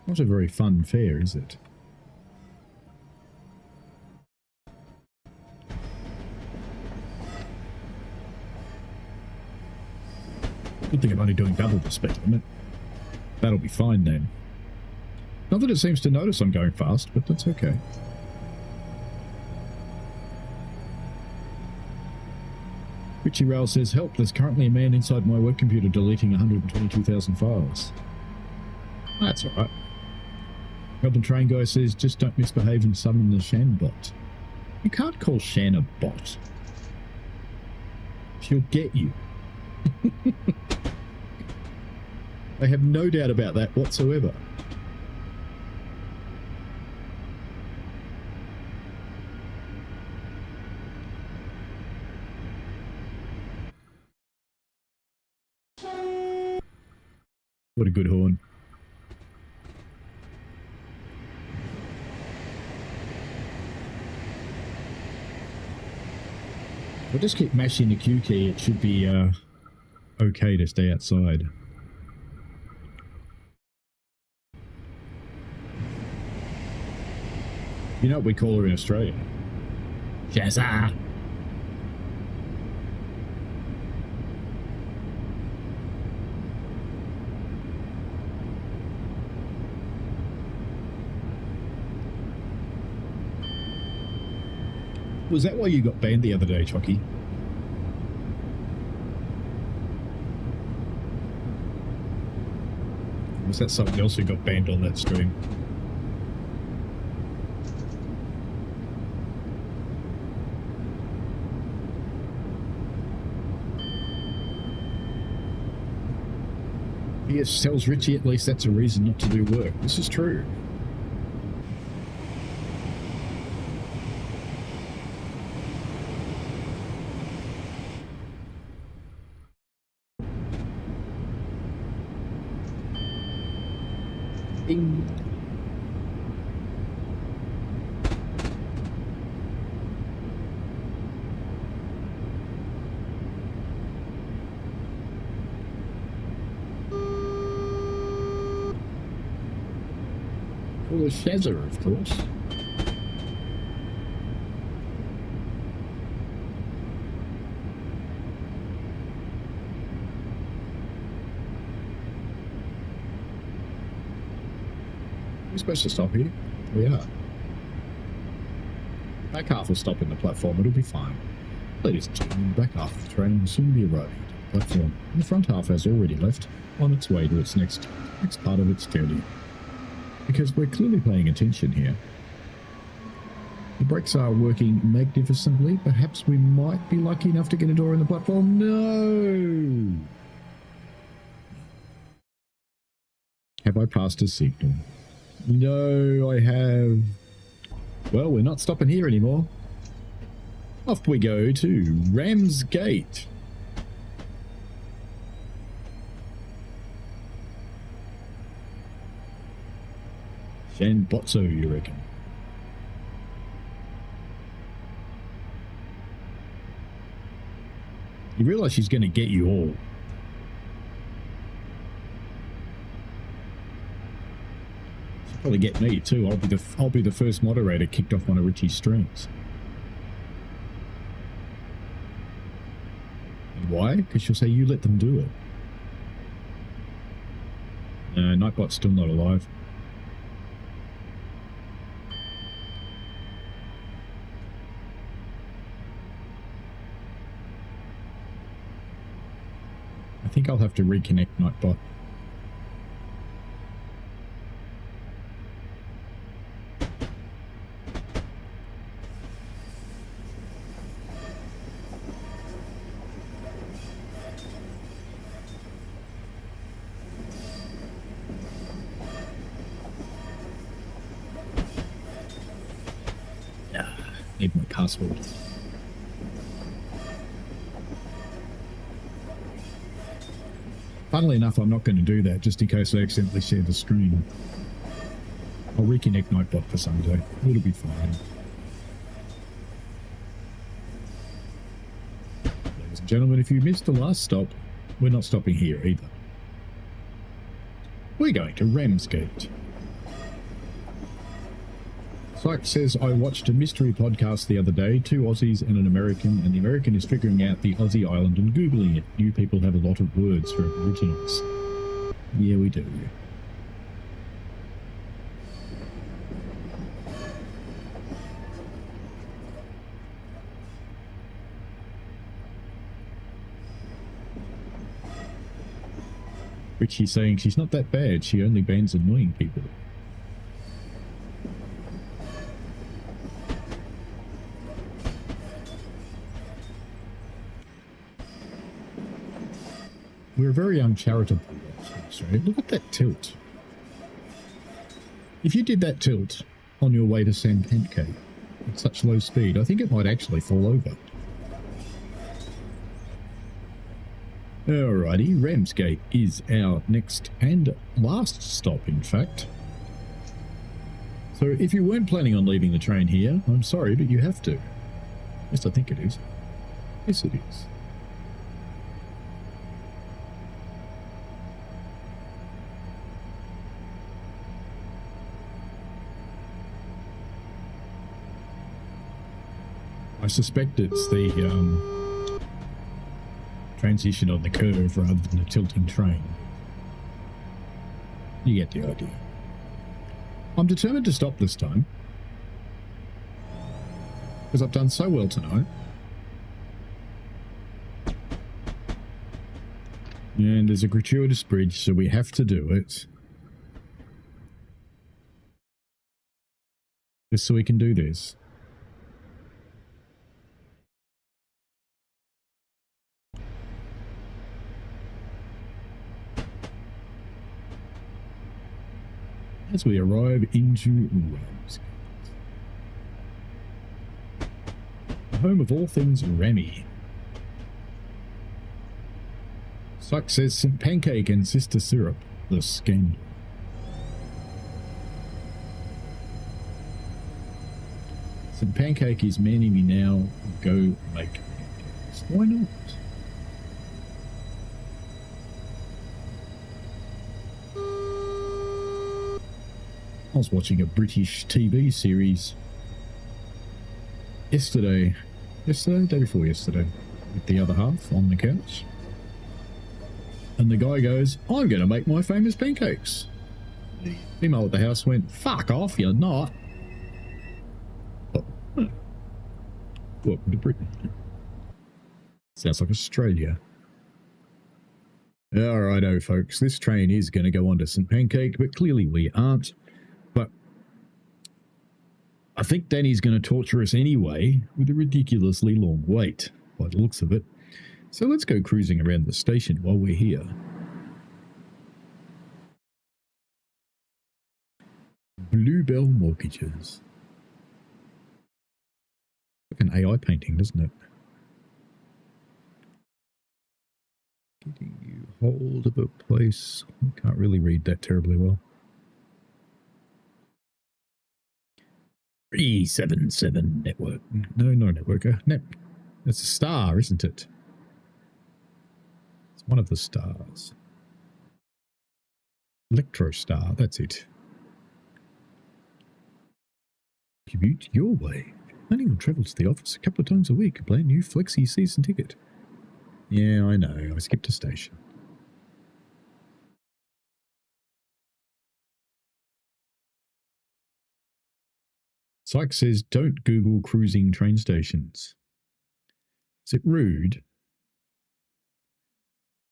Not a very fun fair, is it? Good thing I'm only doing double the speed limit. That'll be fine then. Not that it seems to notice I'm going fast, but that's okay. Richie Rail says, help, there's currently a man inside my work computer deleting 122,000 files. That's alright. Melbourne Train Guy says, just don't misbehave and summon the Shan bot. You can't call Shan a bot. She'll get you. I have no doubt about that whatsoever. What a good horn. If I just keep mashing the Q key, it should be okay to stay outside. You know what we call her in Australia? Shazza! Was that why you got banned the other day, Chucky? Was that someone else who got banned on that stream? Yes, tells Richie at least that's a reason not to do work. This is true. Ding. Well, the Shazza, of course. We're supposed to stop here. We are. Back half will stop in the platform. It'll be fine. Ladies and gentlemen, the back half of the train will soon be arriving at the platform. The front half has already left on its way to its next part of its journey. Because we're clearly paying attention here. The brakes are working magnificently. Perhaps we might be lucky enough to get a door in the platform. No! Have I passed a signal? No, I have. Well, we're not stopping here anymore. Off we go to Ramsgate. Shan Botso, you reckon? You realise she's going to get you all. Probably get me too. I'll be the first moderator kicked off one of Richie's streams. And why? Because she'll say you let them do it. No, Nightbot's still not alive. I think I'll have to reconnect Nightbot. Need my password. Funnily enough, I'm not going to do that just in case I accidentally share the screen. I'll reconnect Nightbot for Sunday. It'll be fine. Ladies and gentlemen, if you missed the last stop, we're not stopping here either. We're going to Ramsgate. Sykes says, I watched a mystery podcast the other day, 2 Aussies and an American, and the American is figuring out the Aussie island and Googling it. You people have a lot of words for originals. Yeah, we do. Richie's saying she's not that bad, she only bans annoying people. We're very uncharitable. Look at that tilt. If you did that tilt on your way to San Pancake at such low speed, I think it might actually fall over. Alrighty, Ramsgate is our next and last stop, in fact. So if you weren't planning on leaving the train here, I'm sorry, but you have to. Yes, I think it is. Yes, it is. I suspect it's the transition on the curve rather than a tilting train. You get the idea. I'm determined to stop this time, because I've done so well tonight. And there's a gratuitous bridge, so we have to do it. Just so we can do this. As we arrive into Ramsgate, the home of all things Rammy. Suck says St. Pancake and Sister Syrup, the scandal. St. Pancake is manning me now, go make pancakes. Why not? I was watching a British TV series yesterday, day before yesterday, with the other half on the couch. And the guy goes, I'm going to make my famous pancakes. The female at the house went, fuck off, you're not. Oh, welcome to Britain. Sounds like Australia. Alrighto, folks, this train is going to go on to St. Pancake, but clearly we aren't. But I think Danny's going to torture us anyway with a ridiculously long wait, by the looks of it. So let's go cruising around the station while we're here. Bluebell Mortgages. Like an AI painting, doesn't it? Getting you hold of a place. I can't really read that terribly well. 377 network. No, not a networker. It's a star, isn't it? It's one of the stars. Electro Star, that's it. Commute your way. Planning on travel to the office a couple of times a week. Brand new flexi season ticket. Yeah, I know. I skipped a station. Syke says, don't Google cruising train stations. Is it rude?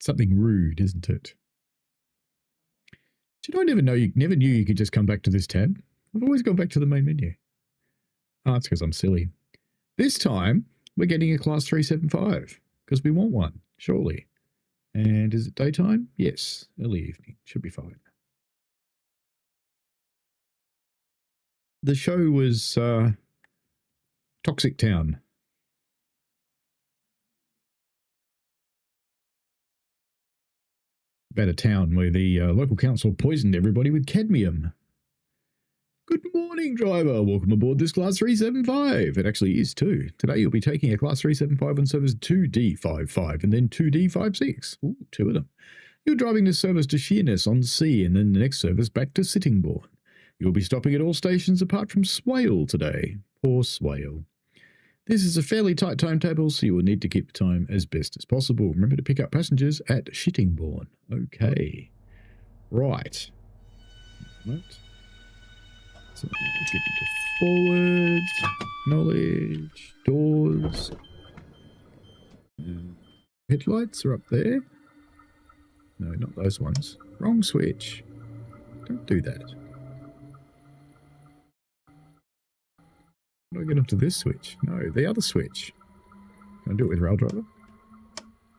Something rude, isn't it? Did I never knew you could just come back to this tab? I've always gone back to the main menu. Oh, it's because I'm silly. This time, we're getting a Class 375, because we want one, surely. And is it daytime? Yes, early evening. Should be fine. The show was Toxic Town. About a town where the local council poisoned everybody with cadmium. Good morning, driver. Welcome aboard this Class 375. It actually is too. Today you'll be taking a Class 375 on service 2D55 and then 2D56. Ooh, two of them. You're driving this service to Sheerness-on-Sea and then the next service back to Sittingbourne. You'll be stopping at all stations apart from Swale today. Poor Swale. This is a fairly tight timetable, so you will need to keep the time as best as possible. Remember to pick up passengers at Sittingbourne. Okay. Right. So let's get into forwards, knowledge, doors. Headlights are up there. No, not those ones. Wrong switch. Don't do that. How do I get onto this switch? No, the other switch. Can I do it with rail driver?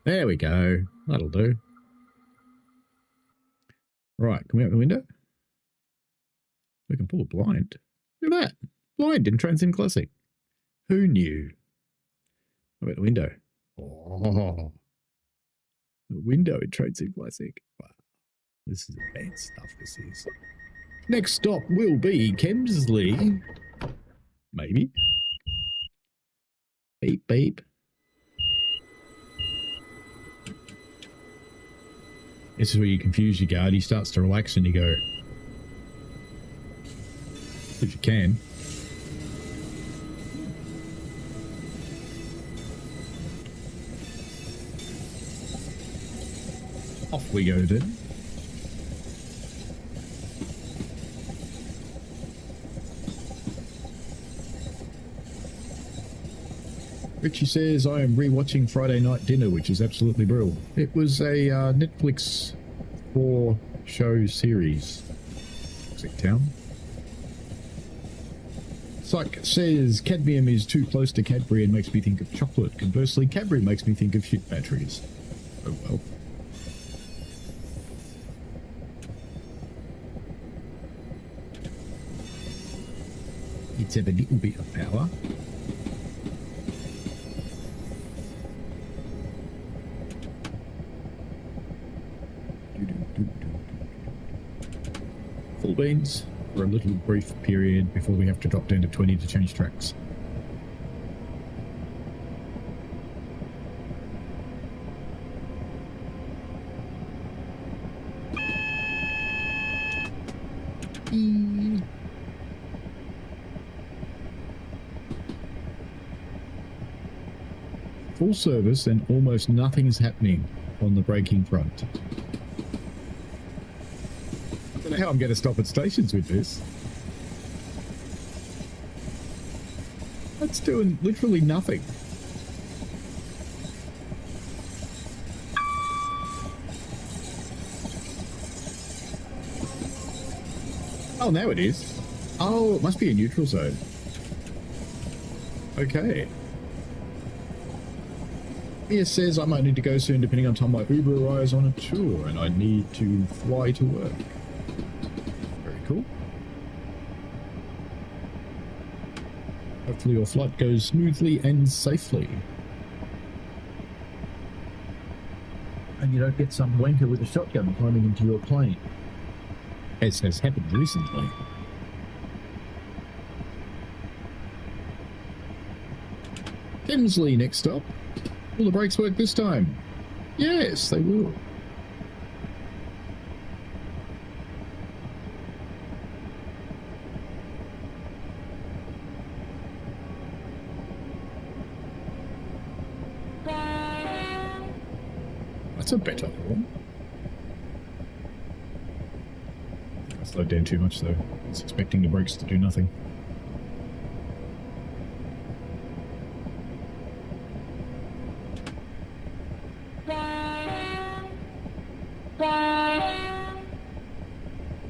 There we go. That'll do. Right, can we open the window? We can pull a blind. Look at that. Blind in Transim Classic. Who knew? How about the window? Oh. The window in Transim Classic. Wow. This is advanced stuff, this is. Next stop will be Kemsley. Maybe. Beep, beep. This is where you confuse your guard. He starts to relax and you go... If you can. Off we go then. Richie says, I am rewatching Friday Night Dinner, which is absolutely brilliant. It was a Netflix 4-show series. Toxic Town. Syke says, cadmium is too close to Cadbury and makes me think of chocolate. Conversely, Cadbury makes me think of shit batteries. Oh well. It's have a little bit of power. Full beans for a little brief period before we have to drop down to 20 to change tracks. Full service and almost nothing is happening on the braking front. I don't know how I'm going to stop at stations with this. That's doing literally nothing. Oh, now it is. Oh, it must be a neutral zone. Okay. Mia says I might need to go soon depending on time my Uber arrives on a tour and I need to fly to work. Very cool. Hopefully your flight goes smoothly and safely. And you don't get some wanker with a shotgun climbing into your plane. As has happened recently. Kemsley next stop. Will the brakes work this time? Yes, they will. That's a better horn. I slowed down too much though. I was expecting the brakes to do nothing.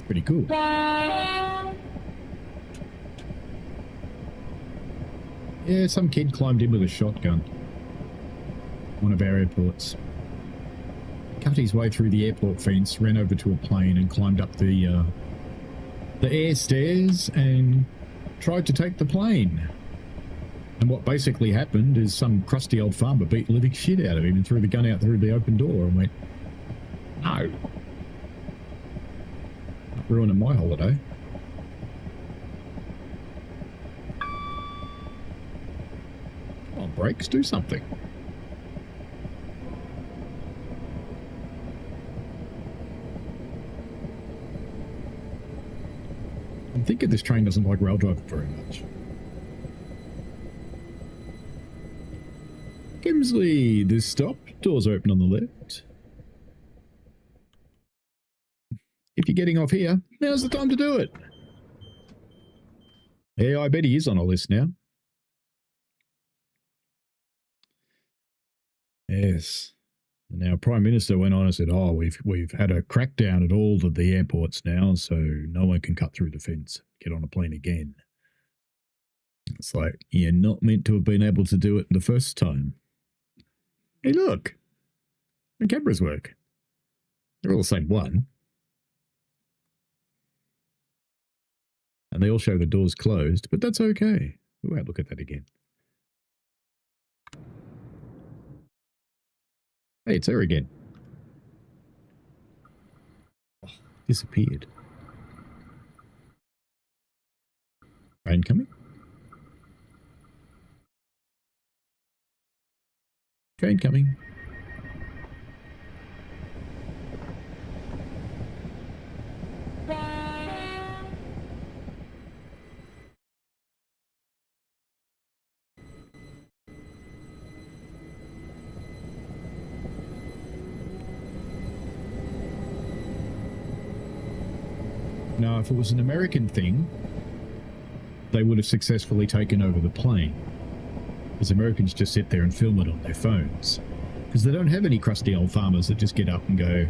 Pretty cool. Yeah, some kid climbed in with a shotgun. One of our airports. Cut his way through the airport fence, ran over to a plane and climbed up the air stairs and tried to take the plane. And what basically happened is some crusty old farmer beat the living shit out of him and threw the gun out through the open door and went, no. Not ruining my holiday. Come on, brakes, do something. I'm thinking this train doesn't like rail driving very much. Kimsley, this stop. Doors open on the left. If you're getting off here, now's the time to do it. Yeah, I bet he is on our list now. Yes. And our Prime Minister went on and said, oh, we've had a crackdown at all of the airports now, so no one can cut through the fence, get on a plane again. It's like, you're not meant to have been able to do it the first time. Hey, look. The cameras work. They're all the same one. And they all show the doors closed, but that's okay. Ooh, look at that again. Hey, it's her again. Oh, disappeared. Train coming? Train coming. Now, if it was an American thing, they would have successfully taken over the plane. Because Americans just sit there and film it on their phones. Because they don't have any crusty old farmers that just get up and go,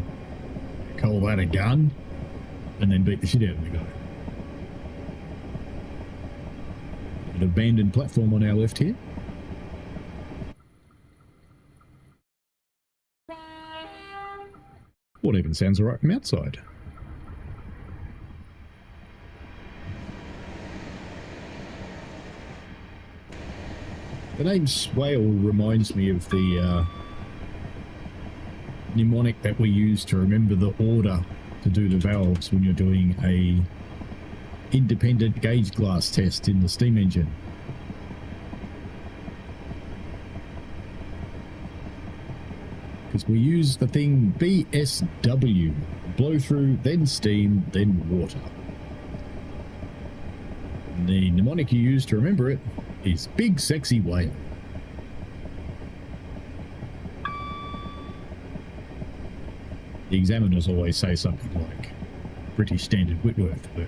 call that a gun? And then beat the shit out of the guy. An abandoned platform on our left here. What even sounds alright from outside. The name swale reminds me of the mnemonic that we use to remember the order to do the valves when you're doing a independent gauge glass test in the steam engine. Because we use the thing BSW, blow through, then steam, then water. And the mnemonic you use to remember it is Big Sexy Whale. The examiners always say something like British Standard Whitworth, but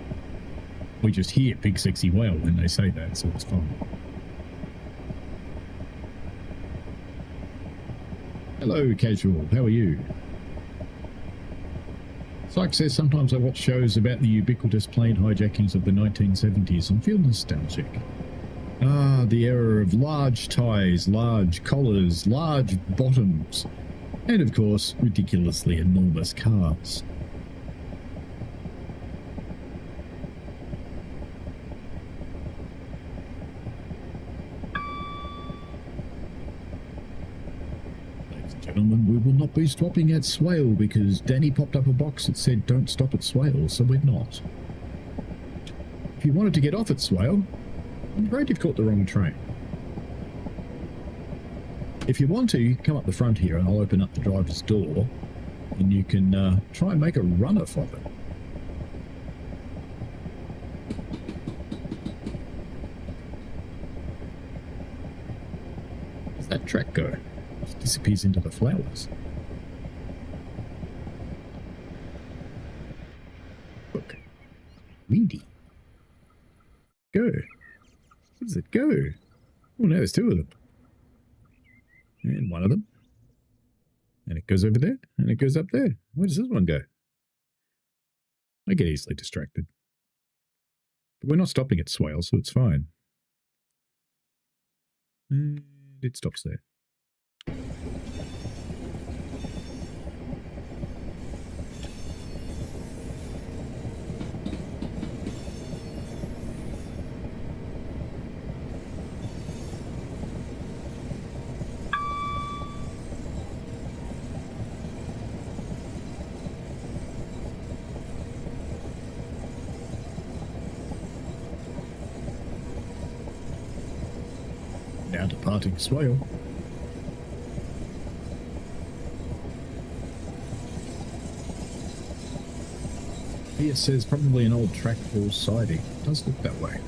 we just hear Big Sexy Whale when they say that, so it's fine. Hello, Casual. How are you? Syke says, sometimes I watch shows about the ubiquitous plane hijackings of the 1970s and feel nostalgic. Ah, the era of large ties, large collars, large bottoms, and of course, ridiculously enormous cars. Ladies and gentlemen, we will not be stopping at Swale because Danny popped up a box that said don't stop at Swale, so we're not. If you wanted to get off at Swale, I'm afraid you've caught the wrong train. If you want to, you can come up the front here and I'll open up the driver's door and you can try and make a runner of it. Where's that track go? It disappears into the flowers. Weedy. Go. Where does it go? Oh, no, there's two of them. And one of them. And it goes over there. And it goes up there. Where does this one go? I get easily distracted. But we're not stopping at Swale, so it's fine. And it stops there. Now departing Swale. Here it says probably an old track or siding. It does look that way.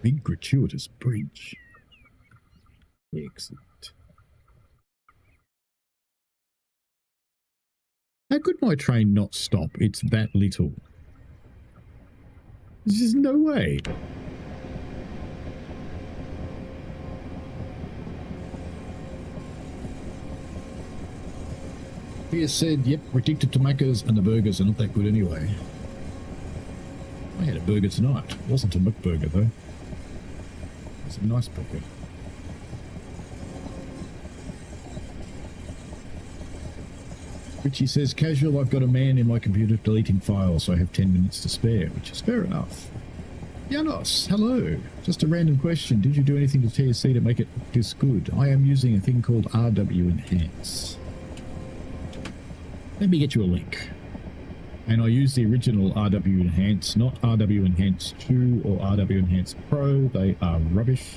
Big gratuitous bridge. Excellent. How could my train not stop? It's that little. There's just no way. He said, yep, addicted to Macca's and the burgers are not that good anyway. I had a burger tonight. It wasn't a McBurger though. It was a nice burger. Richie says, casual, I've got a man in my computer deleting files, so I have 10 minutes to spare, which is fair enough. Janos, hello. Just a random question. Did you do anything to TSC to make it this good? I am using a thing called RW Enhance. Let me get you a link. And I use the original RW Enhance, not RW Enhance 2 or RW Enhance Pro. They are rubbish.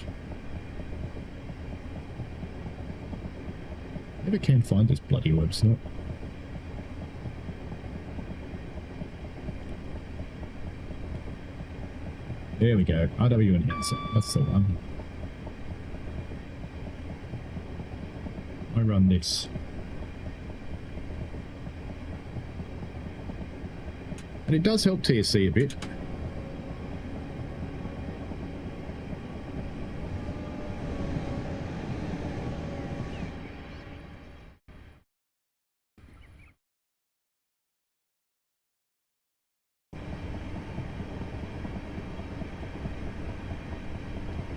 Never can find this bloody website. There we go. RW Enhancer. That's the one. I run this. And it does help TSC a bit.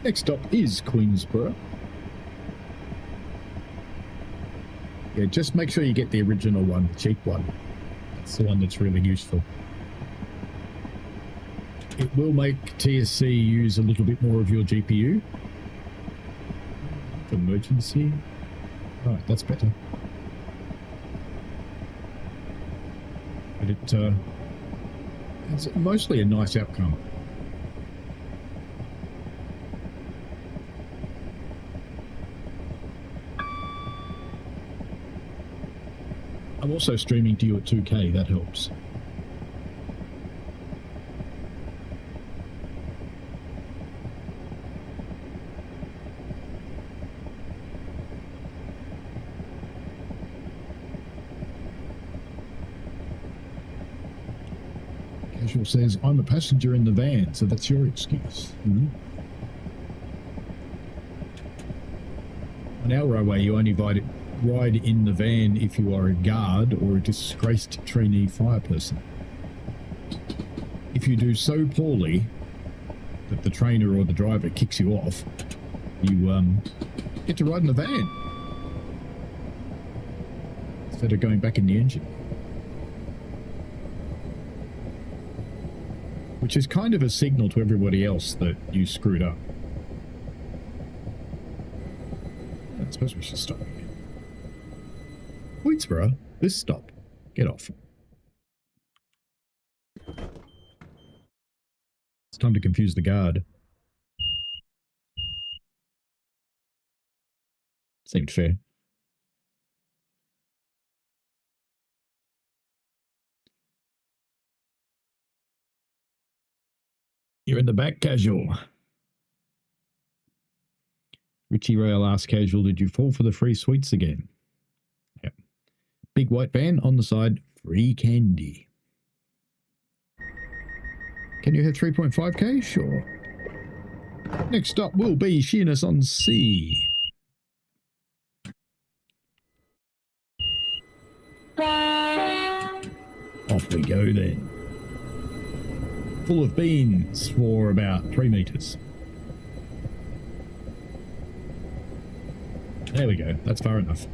Next stop is Queensborough. Yeah, just make sure you get the original one, the cheap one. That's the one that's really useful. It will make TSC use a little bit more of your GPU. Emergency. Right, that's better. But it's mostly a nice outcome. I'm also streaming to you at 2K, that helps. Casual says, I'm a passenger in the van, so that's your excuse. Mm-hmm. On our railway, you only ride in the van if you are a guard or a disgraced trainee fire person. If you do so poorly that the trainer or the driver kicks you off, you get to ride in the van instead of going back in the engine. Which is kind of a signal to everybody else that you screwed up. I suppose we should stop again. Queensborough, this stop. Get off. It's time to confuse the guard. Seemed fair. You're in the back, Casual. Richie Rail asked Casual, did you fall for the free sweets again? Yep. Big white van on the side, free candy. Can you have 3.5k? Sure. Next up will be Sheerness-on-Sea. Off we go then. Full of beans for about 3 meters. There we go. That's far enough.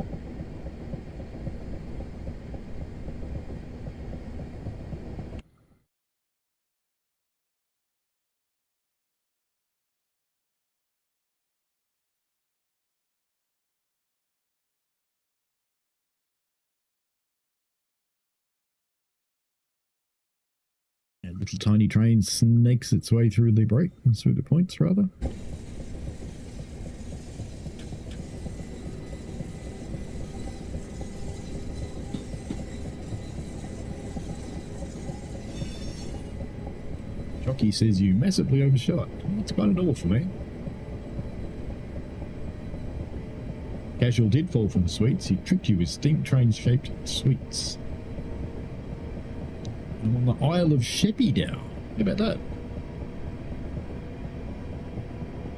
And little tiny train snakes its way through the through the points rather. Jockey says you massively overshot. That's quite an awful, eh? Casual did fall from the sweets. He tricked you with steam train-shaped sweets. I'm on the Isle of Sheppey now. How about that?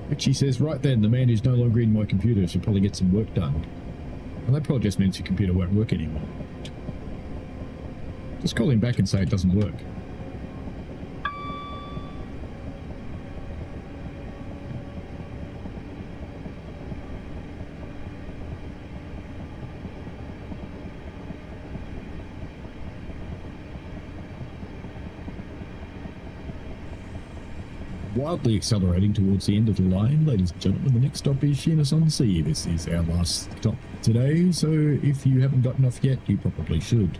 Richie says, right then, the man who's no longer in my computer should probably get some work done. Well, that probably just means your computer won't work anymore. Just call him back and say it doesn't work. Wildly accelerating towards the end of the line, ladies and gentlemen. The next stop is Sheerness-on-Sea. This is our last stop today, so if you haven't gotten off yet, you probably should.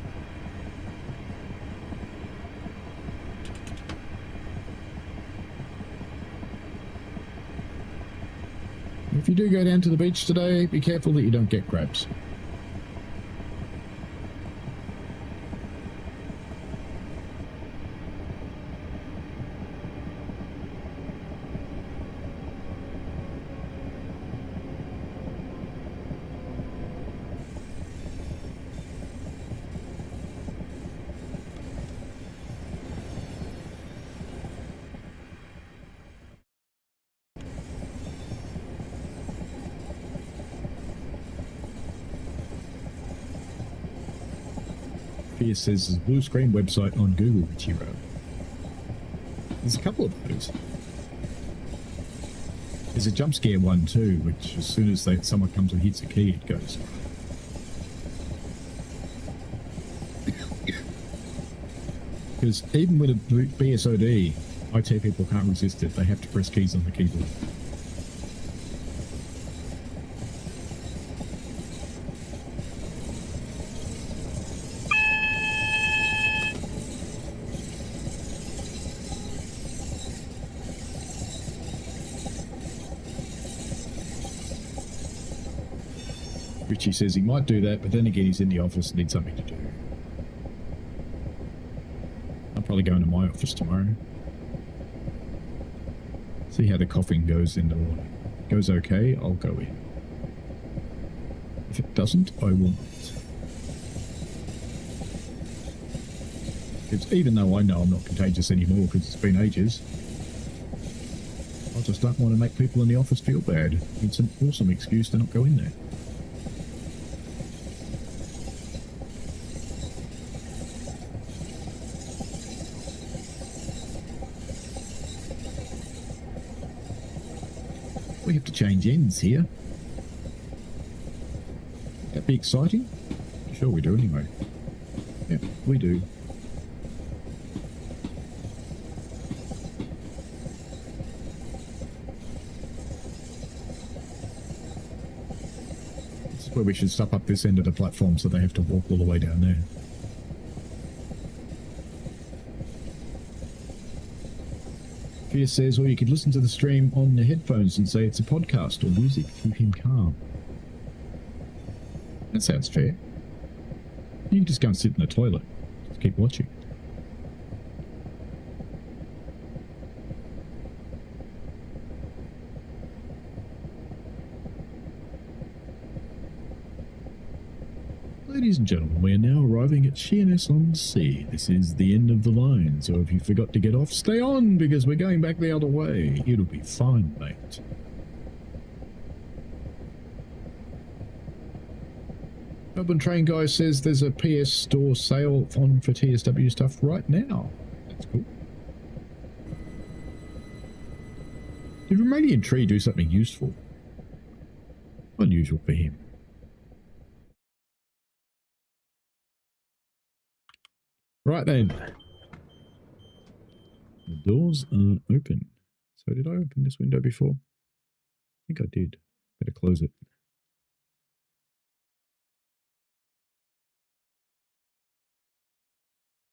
If you do go down to the beach today, be careful that you don't get crabs. Pierce says there's a blue screen website on Google which he wrote. There's a couple of those. There's a jump scare one too, which as soon as someone comes and hits a key, it goes. Because even with a BSOD, IT people can't resist it. They have to press keys on the keyboard. Richie says he might do that, but then again he's in the office and needs something to do. I'm probably going to my office tomorrow. See how the coughing goes in the morning. Goes okay, I'll go in. If it doesn't, I will not. It's, even though I know I'm not contagious anymore because it's been ages, I just don't want to make people in the office feel bad. It's an awesome excuse to not go in there. We have to change ends here. Would that be exciting? Sure we do anyway. Yeah, we do. This is where we should stop up this end of the platform so they have to walk all the way down there. Fierce says, or you could listen to the stream on the headphones and say it's a podcast or music to keep him calm. That sounds fair. You can just go and sit in the toilet. Just keep watching. Ladies and gentlemen, we are now arriving at Sheerness-on-Sea. This is the end of the line, so if you forgot to get off, stay on, because we're going back the other way. It'll be fine, mate. Melbourne Train Guy says there's a PS Store sale on for TSW stuff right now. That's cool. Did Romanian Tree do something useful? Unusual for him. Right then. The doors are open. So did I open this window before? I think I did. Better close it.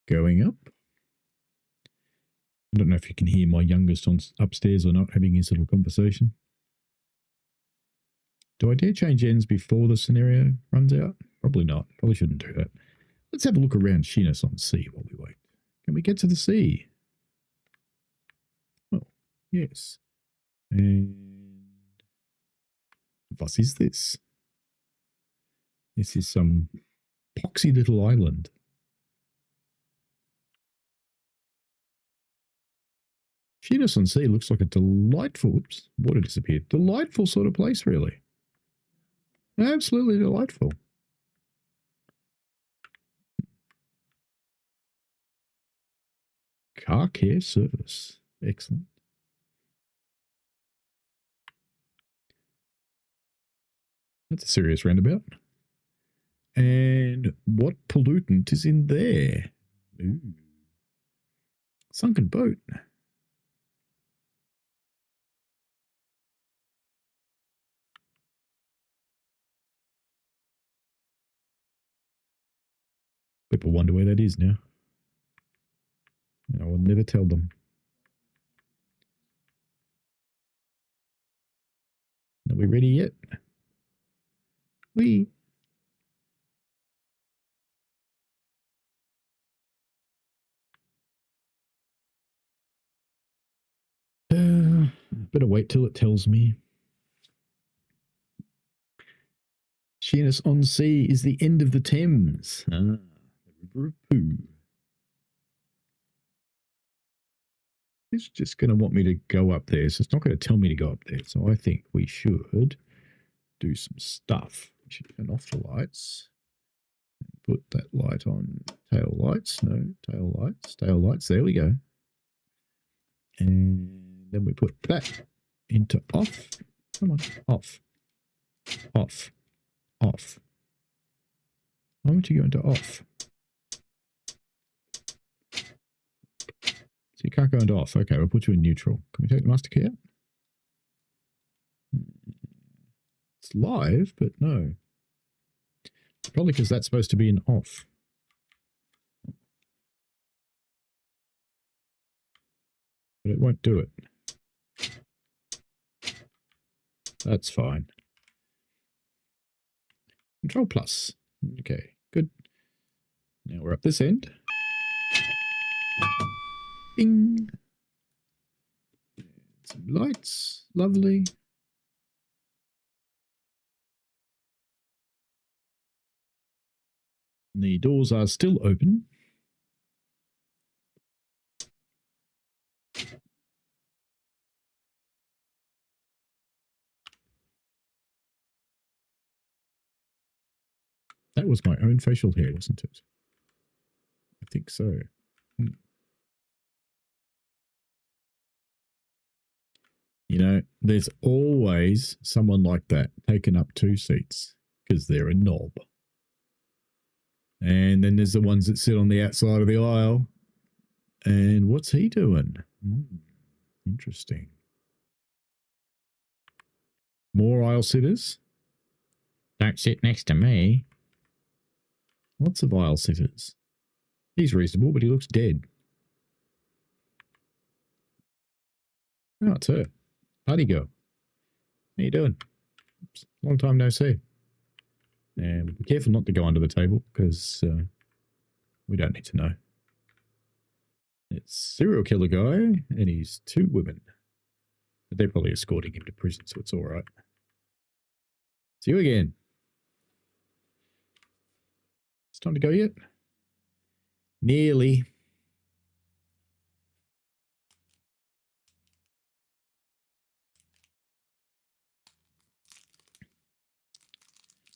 Going up. I don't know if you can hear my youngest on upstairs or not having his little conversation. Do I dare change ends before the scenario runs out? Probably not. Probably shouldn't do that. Let's have a look around Sheerness-on-Sea while we wait. Can we get to the sea? Oh, yes. And what is this? This is some poxy little island. Sheerness-on-Sea looks like a delightful, whoops, water disappeared. Delightful sort of place, really. Absolutely delightful. Car care service. Excellent. That's a serious roundabout. And what pollutant is in there? Ooh. Sunken boat. People wonder where that is now. I will never tell them. Are we ready yet? We. Better wait till it tells me. Sheerness-on-Sea is the end of the Thames. The River of Pooh. It's just going to want me to go up there, so it's not going to tell me to go up there. So I think we should do some stuff. We should turn off the lights. Put that light on. Tail lights. No, tail lights. Tail lights. There we go. And then we put that into off. Come on. Off. Off. Off. Why would you go into off? So you can't go into off. Okay, we'll put you in neutral. Can we take the master key out? It's live, but no. Probably because that's supposed to be in off. But it won't do it. That's fine. Control plus. Okay, good. Now we're up this end. Bing. Some lights. Lovely. The doors are still open. That was my own facial hair, wasn't it? I think so. You know, there's always someone like that taking up 2 seats because they're a knob. And then there's the ones that sit on the outside of the aisle. And what's he doing? Interesting. More aisle sitters? Don't sit next to me. Lots of aisle sitters. He's reasonable, but he looks dead. Oh, it's her. Party girl. How you doing? Long time no see. And be careful not to go under the table because we don't need to know. It's serial killer guy and he's 2 women. But they're probably escorting him to prison, so it's all right. See you again. It's time to go yet? Nearly.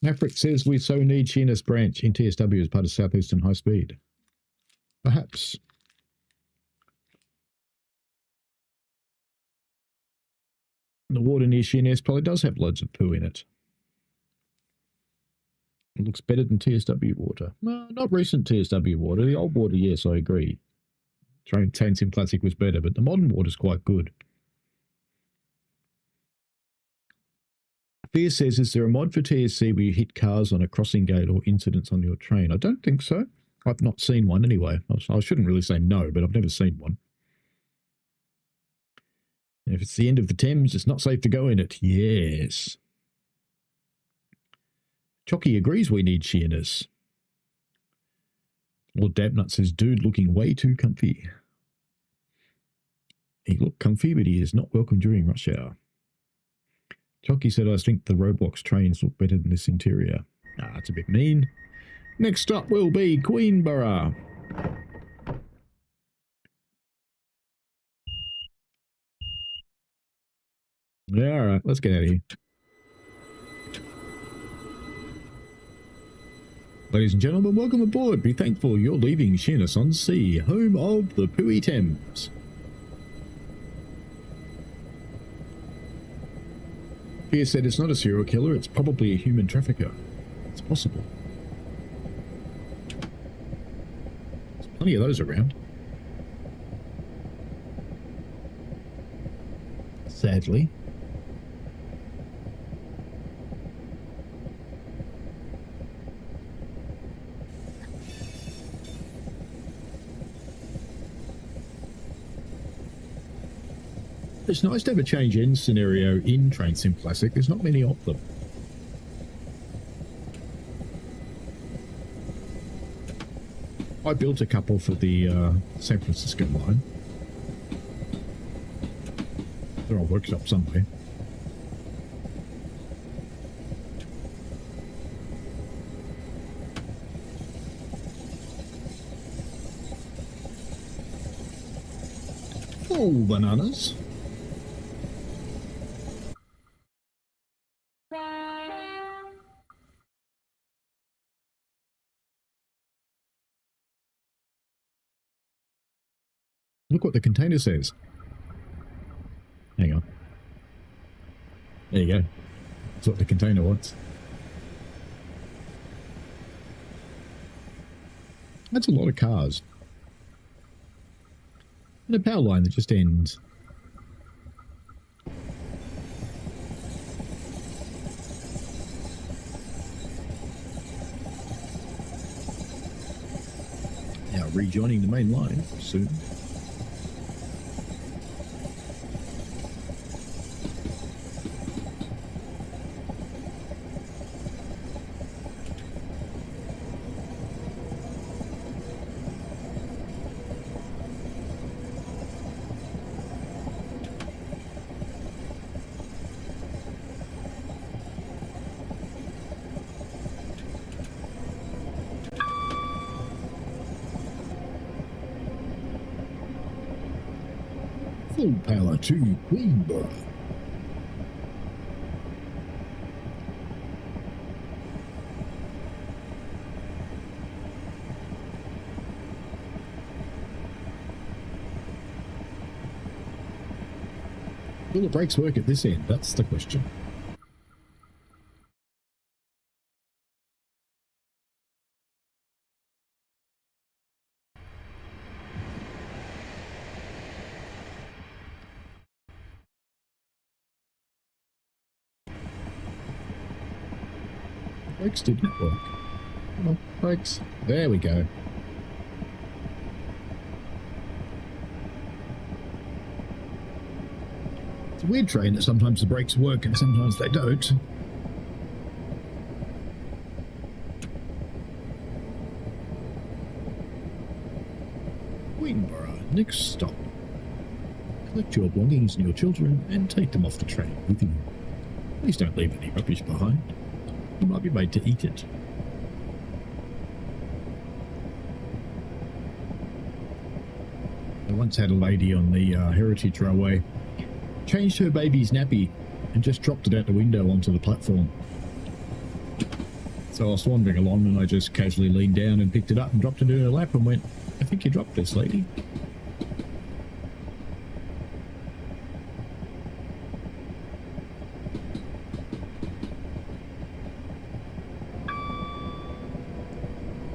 Maverick says we so need Sheerness branch in TSW as part of South Eastern High Speed. Perhaps. The water near Sheerness probably does have loads of poo in it. It looks better than TSW water. No, not recent TSW water. The old water, yes, I agree. Sim Classic was better, but the modern water's quite good. Fear says, is there a mod for TSC where you hit cars on a crossing gate or incidents on your train? I don't think so. I've not seen one anyway. I shouldn't really say no, but I've never seen one. And if it's the end of the Thames, it's not safe to go in it. Yes. Chocky agrees we need Sheerness. Lord Dabnut says, dude looking way too comfy. He looked comfy, but he is not welcome during rush hour. Chocky said, I think the Roblox trains look better than this interior. Ah, it's a bit mean. Next up will be Queenborough. Yeah, all right, let's get out of here. Ladies and gentlemen, welcome aboard. Be thankful you're leaving Sheerness-on-Sea, home of the Pooey Thames. Pierce said it's not a serial killer, it's probably a human trafficker. It's possible. There's plenty of those around. Sadly. It's nice to have a change in scenario in Train Sim Classic. There's not many of them. I built a couple for the San Francisco line. They're on workshop somewhere. Oh, bananas. Look what the container says. Hang on. There you go. That's what the container wants. That's a lot of cars. And a power line that just ends. Now rejoining the main line soon. Full power to Queenborough. Will the brakes work at this end? That's the question. Brakes did not work. Come on, brakes. There we go. It's a weird train that sometimes the brakes work and sometimes they don't. Queenborough, next stop. Collect your belongings and your children and take them off the train with you. Please don't leave any rubbish behind. You might be made to eat it. I once had a lady on the Heritage Railway changed her baby's nappy and just dropped it out the window onto the platform. So I was wandering along and I just casually leaned down and picked it up and dropped it in her lap and went, I think you dropped this, lady.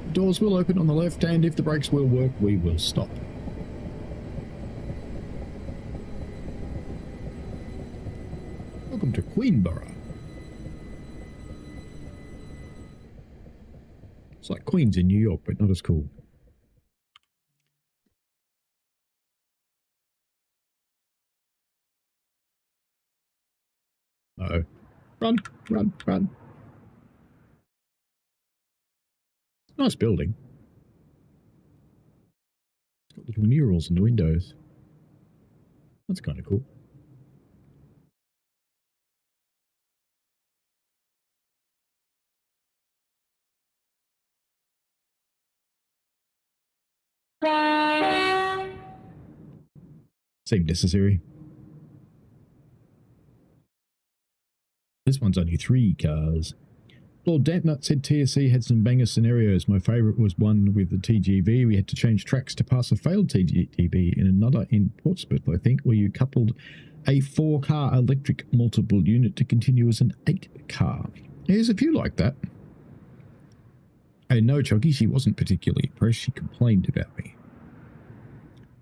The doors will open on the left, and if the brakes will work, we will stop. Welcome to Queenborough. It's like Queens in New York, but not as cool. Uh-oh. Run, run, run. Nice building. It's got little murals in the windows. That's kind of cool. Seemed necessary. This one's only 3 cars. Lord Dampnut said TSC had some banger scenarios. My favourite was one with the TGV. We had to change tracks to pass a failed TGV, and another in Portsmouth, I think, where you coupled a 4-car electric multiple unit to continue as an 8-car. There's a few like that. And no, Choggy, she wasn't particularly impressed. She complained about me.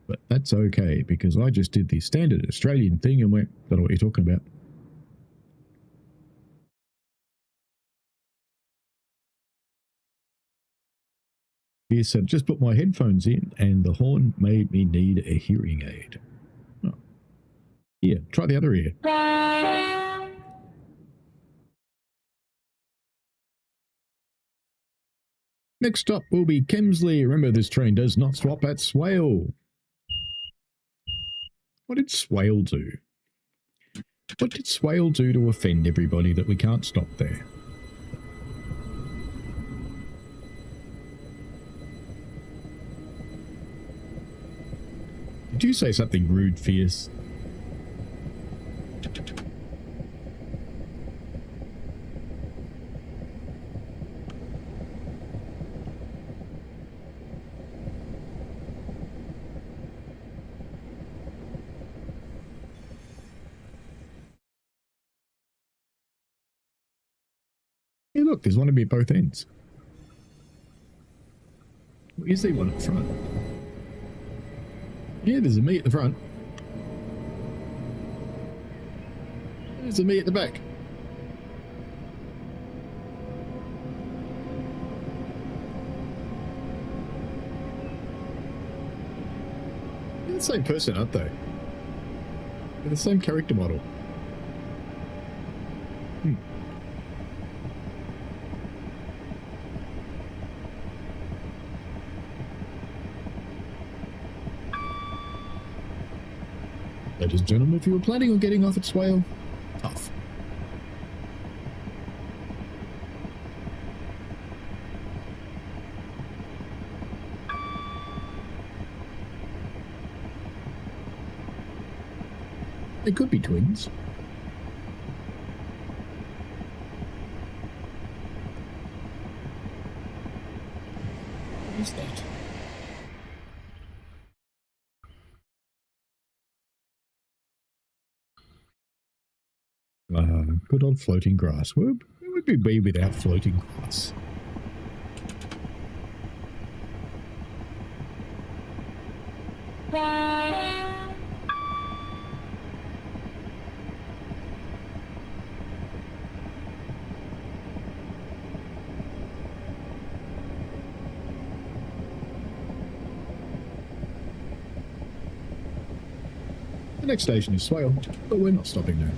But that's okay, because I just did the standard Australian thing and went, I don't know what you're talking about. He said, just put my headphones in and the horn made me need a hearing aid. Oh. Here, try the other ear. Next stop will be Kemsley. Remember, this train does not stop at Swale. What did Swale do? What did Swale do to offend everybody that we can't stop there? Did you say something rude, Fierce? Hey, look, there's one to be at both ends. Well, is there one at the front? Yeah, there's a me at the front. There's a me at the back. They're the same person, aren't they? They're the same character model. Ladies and gentlemen, if you were planning on getting off at Swale, tough. They could be twins. What is that? Good old floating grass. Where would we be without floating grass? The next station is Swale, but we're not stopping there.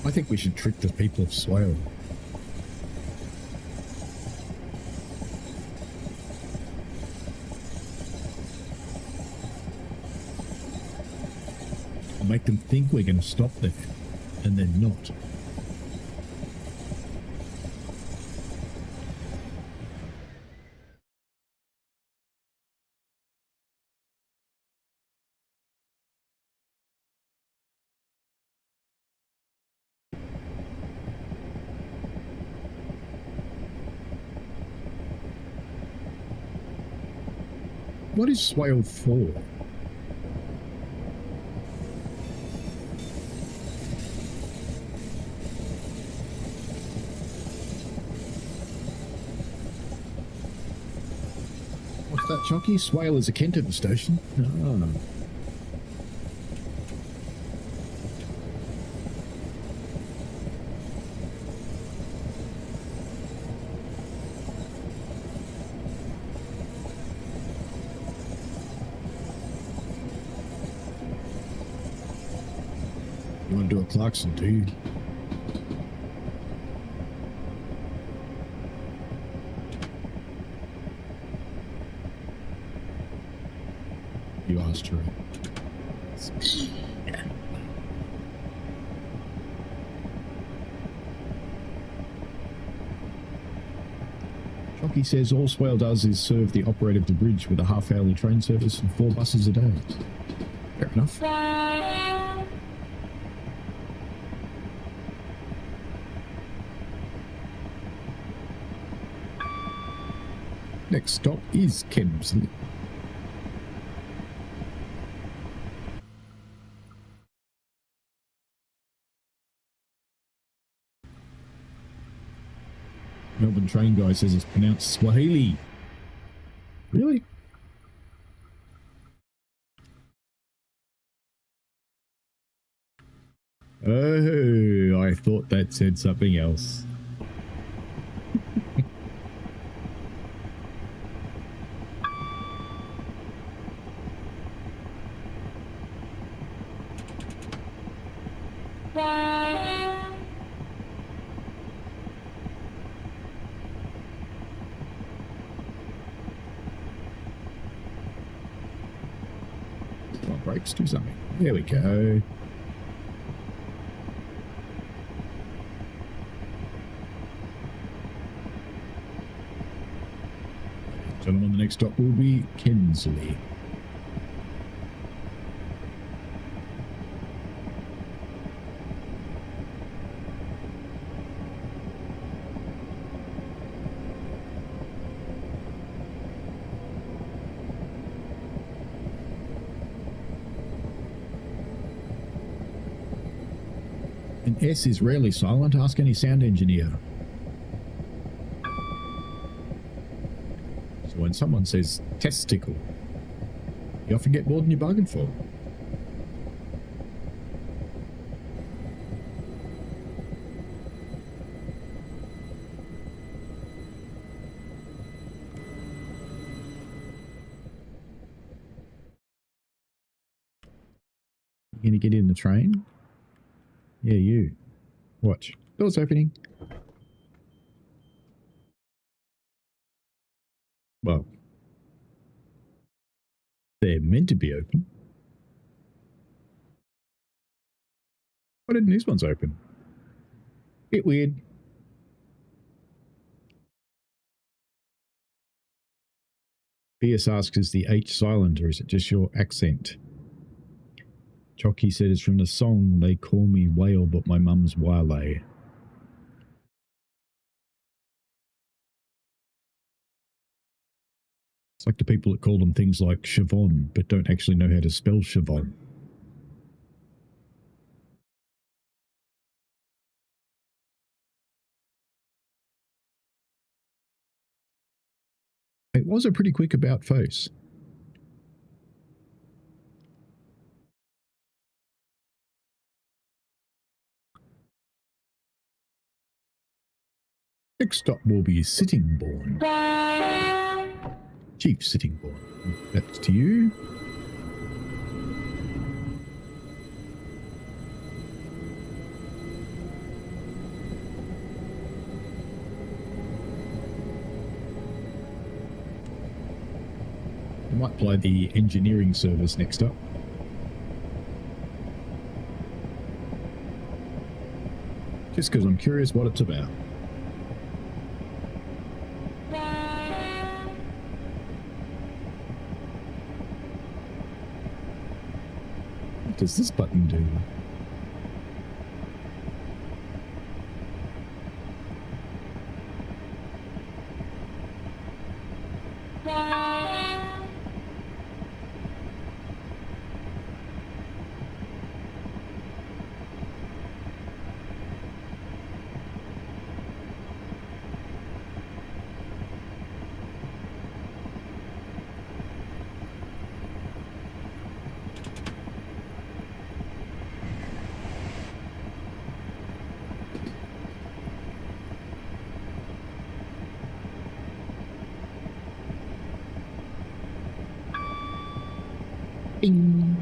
I think we should trick the people of Swale. make them think we're going to stop there, and then not. What is swale for? What's that, Chucky? Swale is a Kenton station. Ah. You want to do a Clarkson, do you? You asked her. Chucky says all Swale does is serve the operator of the bridge with a half-hourly train service and 4 buses a day. Fair enough. Next stop is Kemsley. Melbourne train guy says it's pronounced Swahili. Really? Oh, I thought that said something else. Brakes, do something. There we go. Gentlemen, the next stop will be Kensley. An S is rarely silent. Ask any sound engineer. So when someone says testicle, you often get more than you bargained for. You gonna get in the train? Yeah, you. Watch. Door's opening. Well, they're meant to be open. Why didn't these ones open? Bit weird. BS asks, is the H silent or is it just your accent? Chocky said it's from the song They Call Me Whale But My Mum's Wale. It's like the people that call them things like Siobhan but don't actually know how to spell Siobhan. It was a pretty quick about face. Next stop will be Sittingbourne. Chief Sittingbourne. That's to you. I might play the engineering service next up. Just because I'm curious what it's about. What does this button do? Bing.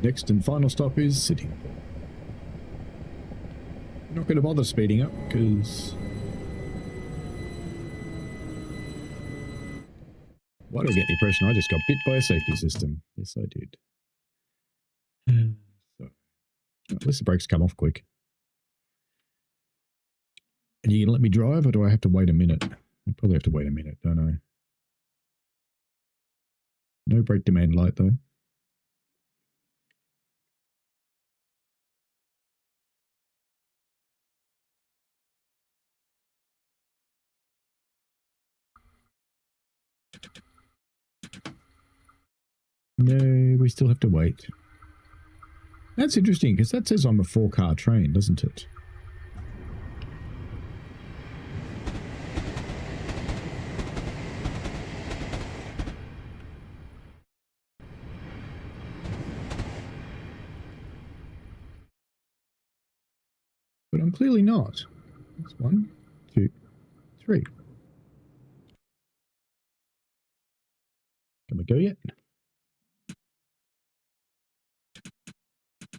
Next and final stop is Sittingbourne. Not going to bother speeding up because why do I get the impression I just got bit by a safety system? Yes, I did. So, at least the brakes come off quick. And you gonna let me drive, or do I have to wait a minute? I probably have to wait a minute, don't I? No brake demand light though. No, we still have to wait. That's interesting, because that says I'm a 4-car train, doesn't it? But I'm clearly not. That's 1, 2, 3. Can we go yet?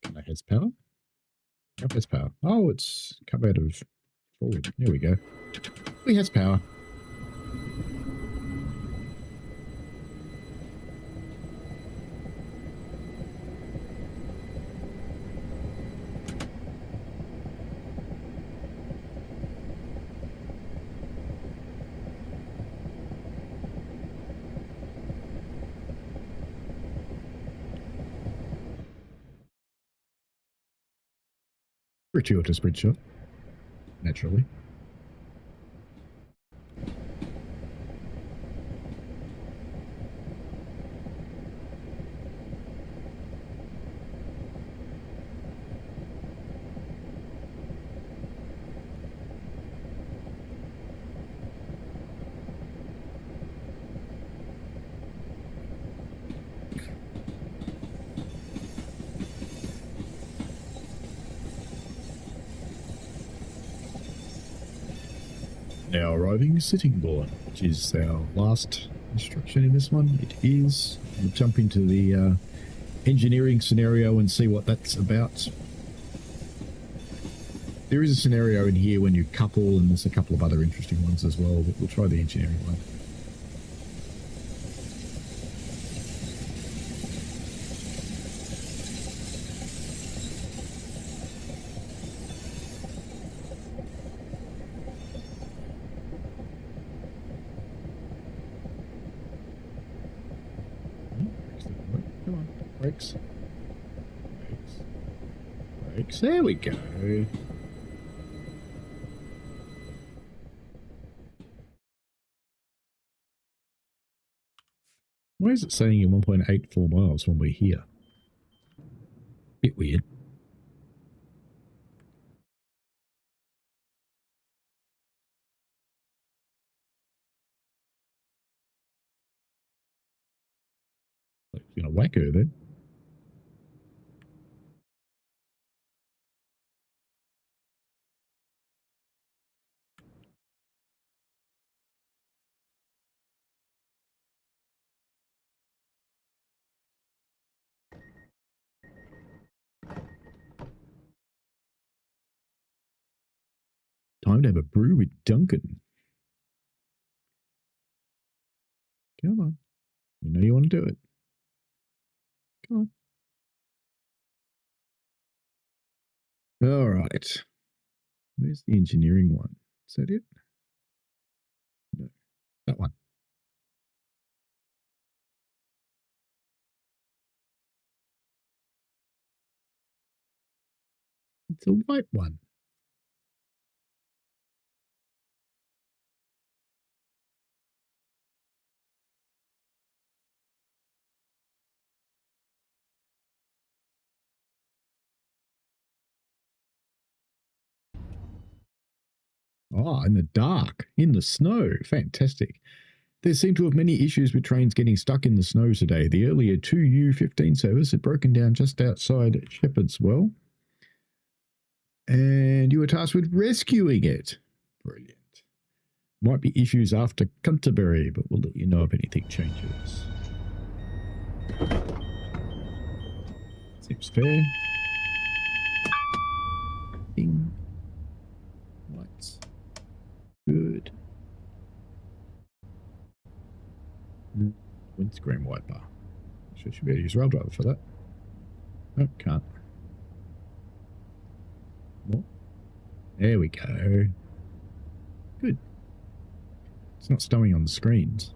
Can I has power? Oh, has power. Oh, it's come out of forward. There we go. We has power. Gratuitous bridge shot. Naturally. Now arriving Sittingbourne, which is our last instruction in this one. It is. We'll jump into the engineering scenario and see what that's about. There is a scenario in here when you couple, and there's a couple of other interesting ones as well, but we'll try the engineering one. Come on, brakes. Brakes. There we go. Why is it saying in 1.84 miles when we're here? Bit weird. Like, you know, whack her then. Time to have a brew with Duncan. Come on. You know you want to do it. Come on. All right. Where's the engineering one? Is that it? No. That one. It's a white one. Oh, in the dark, in the snow. Fantastic. There seem to have many issues with trains getting stuck in the snow today. The earlier 2U15 service had broken down just outside Shepherd's Well, and you were tasked with rescuing it. Brilliant. Might be issues after Canterbury, but we'll let you know if anything changes. Seems fair. Ding. Lights. Good. Windscreen wiper. Should be able to use rail driver for that. No, can't. What? There we go. Good. It's not stowing on the screens.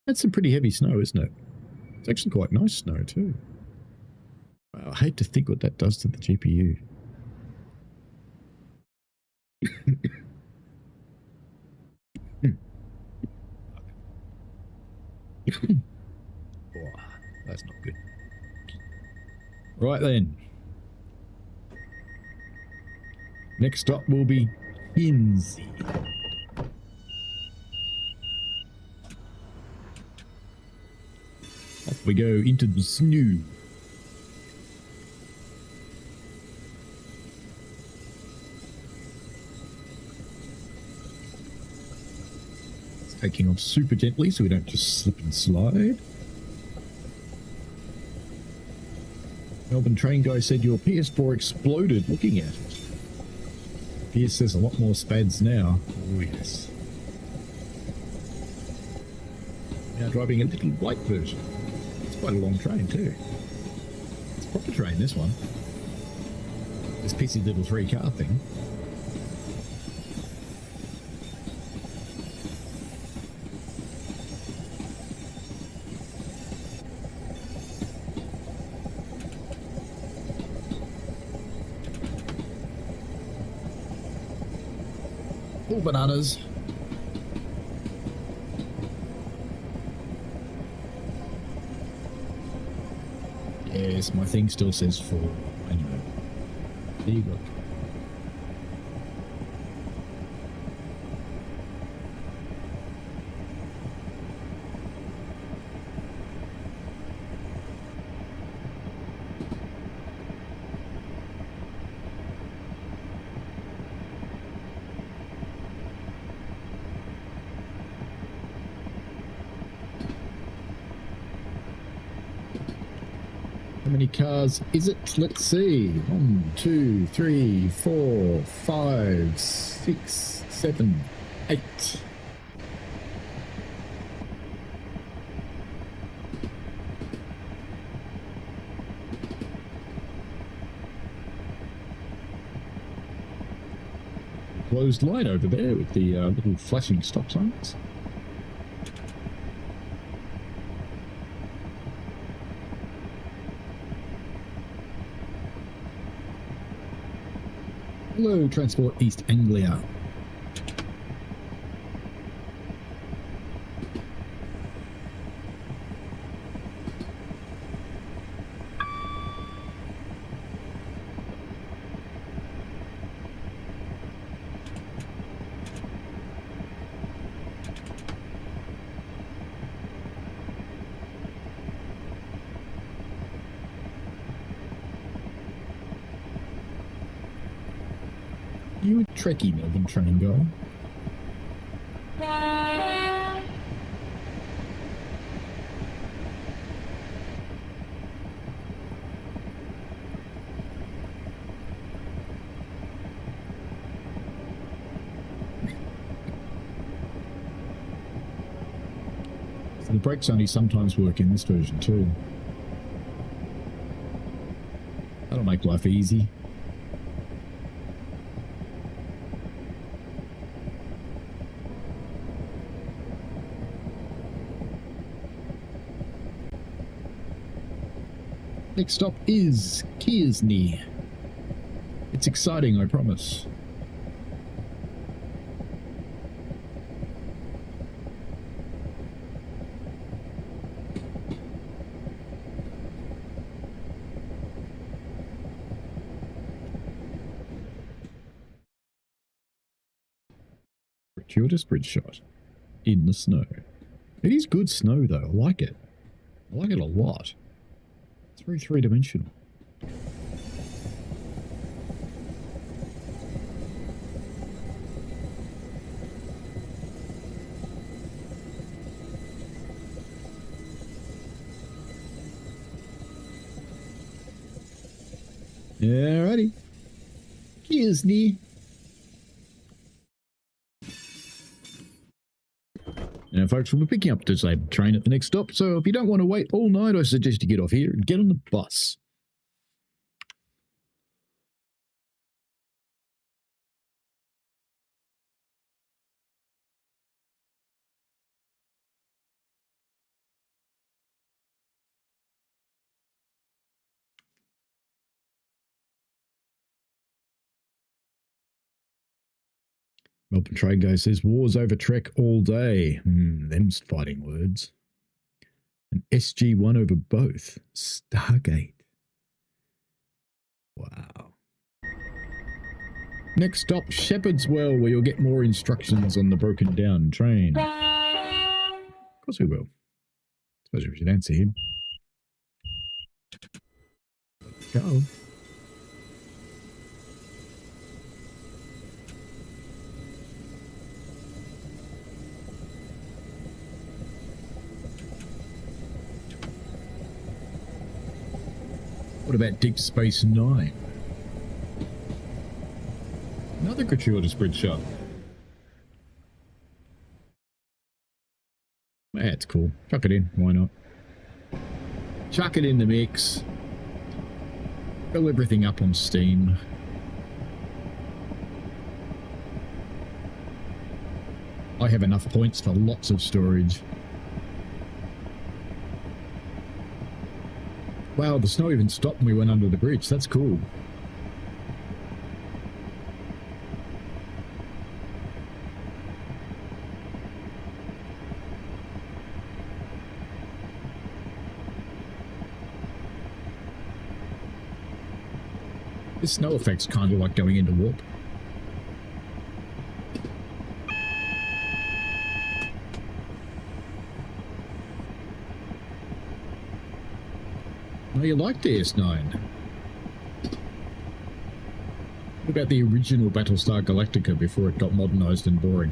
That's some pretty heavy snow, isn't it? It's actually quite nice snow too. Wow, I hate to think what that does to the GPU. Oh, that's not good. Right then. Next stop will be Kinsey. Off we go into the snow. It's taking off super gently so we don't just slip and slide. Melbourne train guy said your PS4 exploded looking at it. PS there's a lot more spads now. Oh yes. Now driving a little white version. It's quite a long train too. It's a proper train, this one. This pissy little 3-car thing. All bananas. Yes, my thing still says 4. I know. There you go. How many cars is it? Let's see. 1, 2, 3, 4, 5, 6, 7, 8. Closed line over there with the little flashing stop signs. Hello, Transport East Anglia. You a Trekkie Melbourne train guy? So the brakes only sometimes work in this version too. That'll make life easy. Next stop is Kearsney. It's exciting, I promise. Gratuitous bridge shot in the snow. It is good snow though, I like it. I like it a lot. It's very three-dimensional. Alrighty. Kearsney. Now, folks, we'll be picking up a disabled train at the next stop, so if you don't want to wait all night, I suggest you get off here and get on the bus. Melbourne Train Go says, wars over Trek all day. Them's fighting words. And SG1 over both. Stargate. Wow. Next stop, Shepherd's Well, where you'll get more instructions on the broken down train. Of course we will. I suppose we should answer him. Go. What about Deep Space Nine? Another gratuitous bridge shot. Yeah, it's cool. Chuck it in. Why not? Chuck it in the mix. Fill everything up on Steam. I have enough points for lots of storage. Wow, the snow even stopped when we went under the bridge. That's cool. This snow effect's kind of like going into warp. Oh, you liked DS9. What about the original Battlestar Galactica before it got modernized and boring?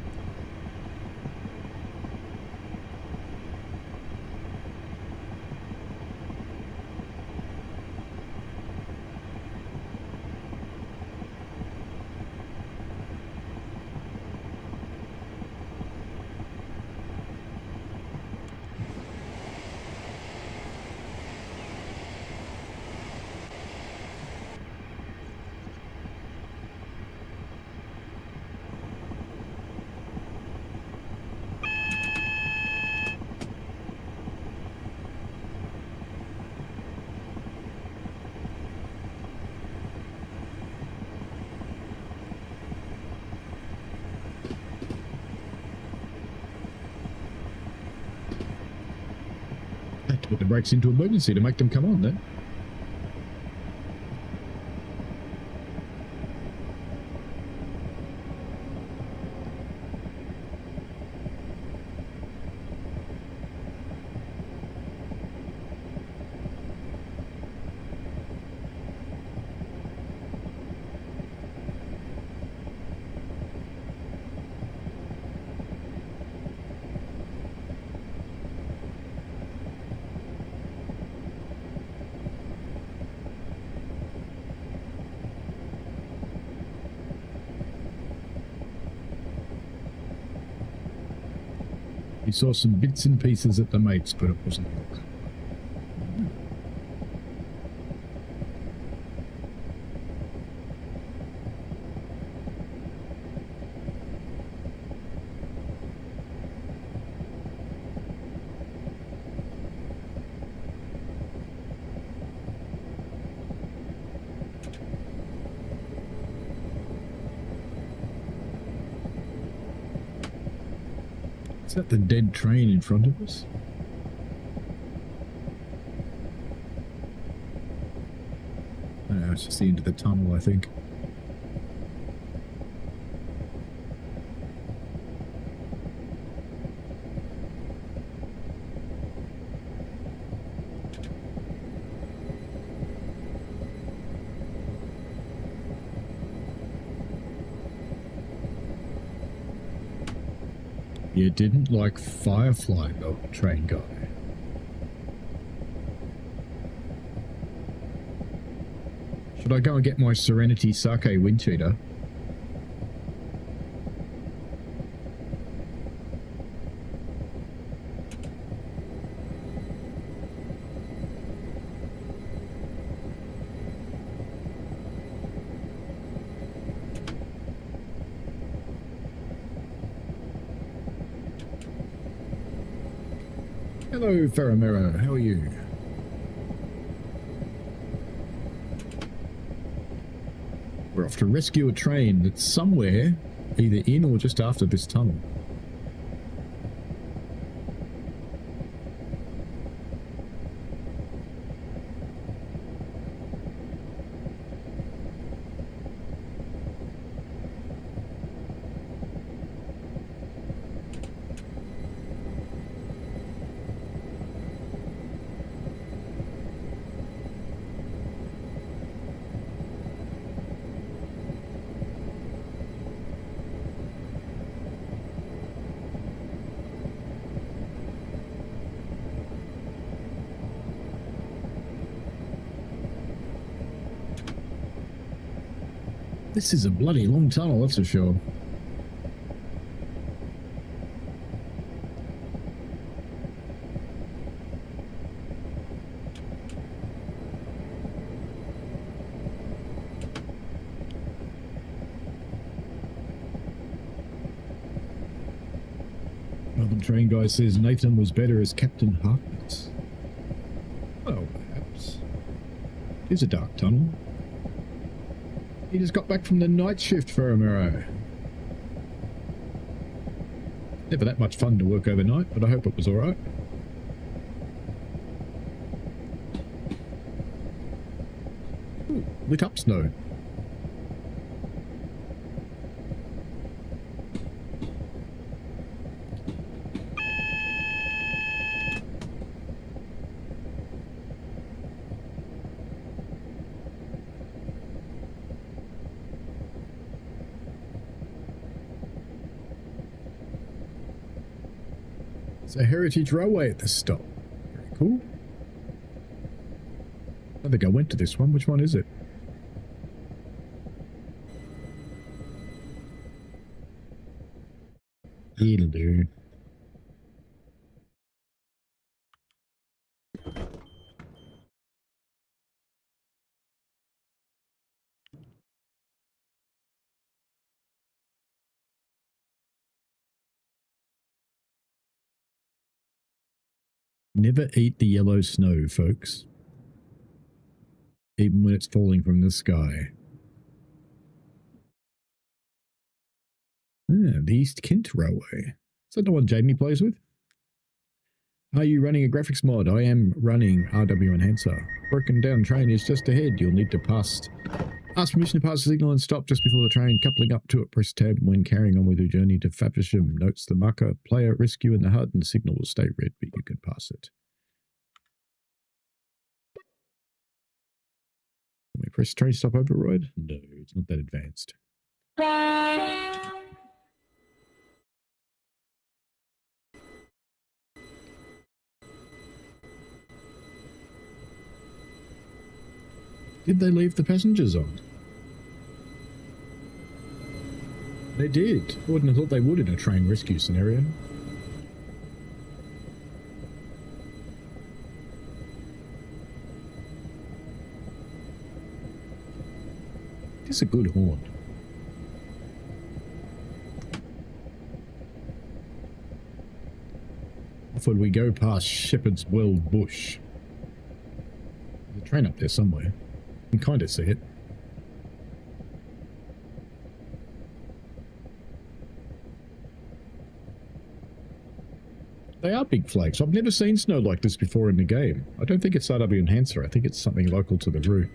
Put the brakes into emergency to make them come on then. We saw some bits and pieces at the mates, but it wasn't rock. Is that the dead train in front of us? No, it's just the end of the tunnel, I think. You didn't like Firefly, though, train guy. Should I go and get my Serenity Sake wind cheater? Hello, Faramero. How are you? We're off to rescue a train that's somewhere, either in or just after this tunnel. This is a bloody long tunnel, that's for sure. Another train guy says Nathan was better as Captain Harkness. Well, perhaps. Here's a dark tunnel. He just got back from the night shift for a mirror. Never that much fun to work overnight, but I hope it was alright. Lit up snow. A heritage railway at this stop. Very cool. I think I went to this one. Which one is it? It'll do. Never eat the yellow snow, folks. Even when it's falling from the sky. Ah, the East Kent Railway. Is that the one Jamie plays with? Are you running a graphics mod? I am running RW Enhancer. Broken down train is just ahead. You'll need to ask permission to pass the signal and stop just before the train. Coupling up to it, press tab when carrying on with your journey to Faversham. Notes the marker, player, rescue in the HUD, and the signal will stay red, but you can pass it. Can we press train stop override? No, it's not that advanced. Did they leave the passengers on? They did. I wouldn't have thought they would in a train rescue scenario. It's a good horn. Off we go past Shepherd's Well Bush. There's a train up there somewhere. You can kind of see it. They are big flakes. I've never seen snow like this before in the game. I don't think it's RW Enhancer. I think it's something local to the route.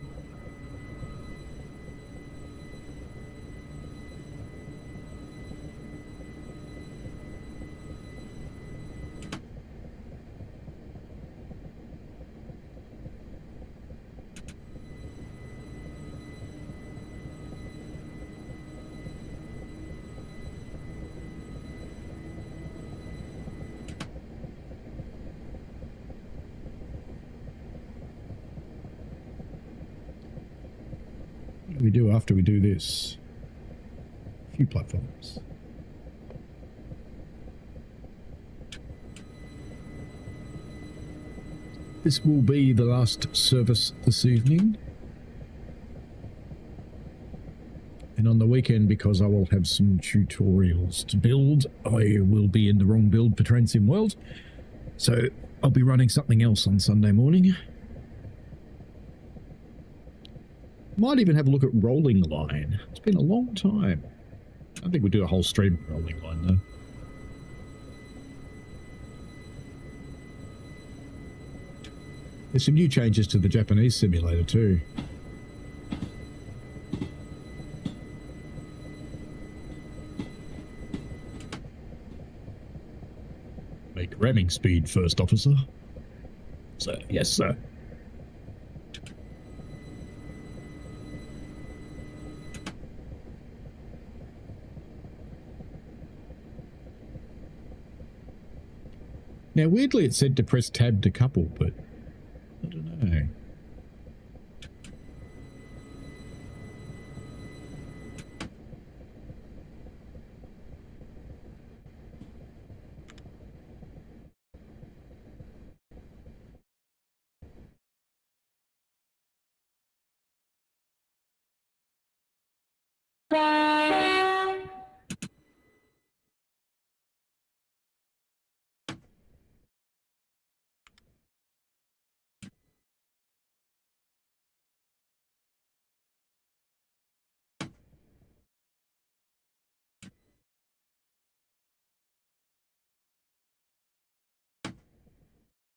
We do after we do this. A few platforms. This will be the last service this evening. And on the weekend, because I will have some tutorials to build, I will be in the wrong build for Train World. So I'll be running something else on Sunday morning. Might even have a look at Rolling Line. It's been a long time. I think we'll do a whole stream of Rolling Line though. There's some new changes to the Japanese simulator too. Make ramming speed first, officer. Sir, yes, sir. Now, weirdly, it said to press tab to couple, but I don't know.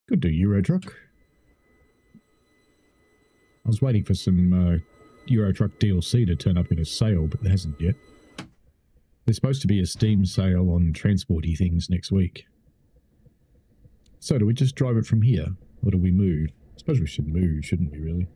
Could do Euro Truck. I was waiting for some Euro Truck DLC to turn up in a sale, but it hasn't yet. There's supposed to be a Steam sale on transporty things next week. So do we just drive it from here, or do we move? I suppose we should move, shouldn't we, really?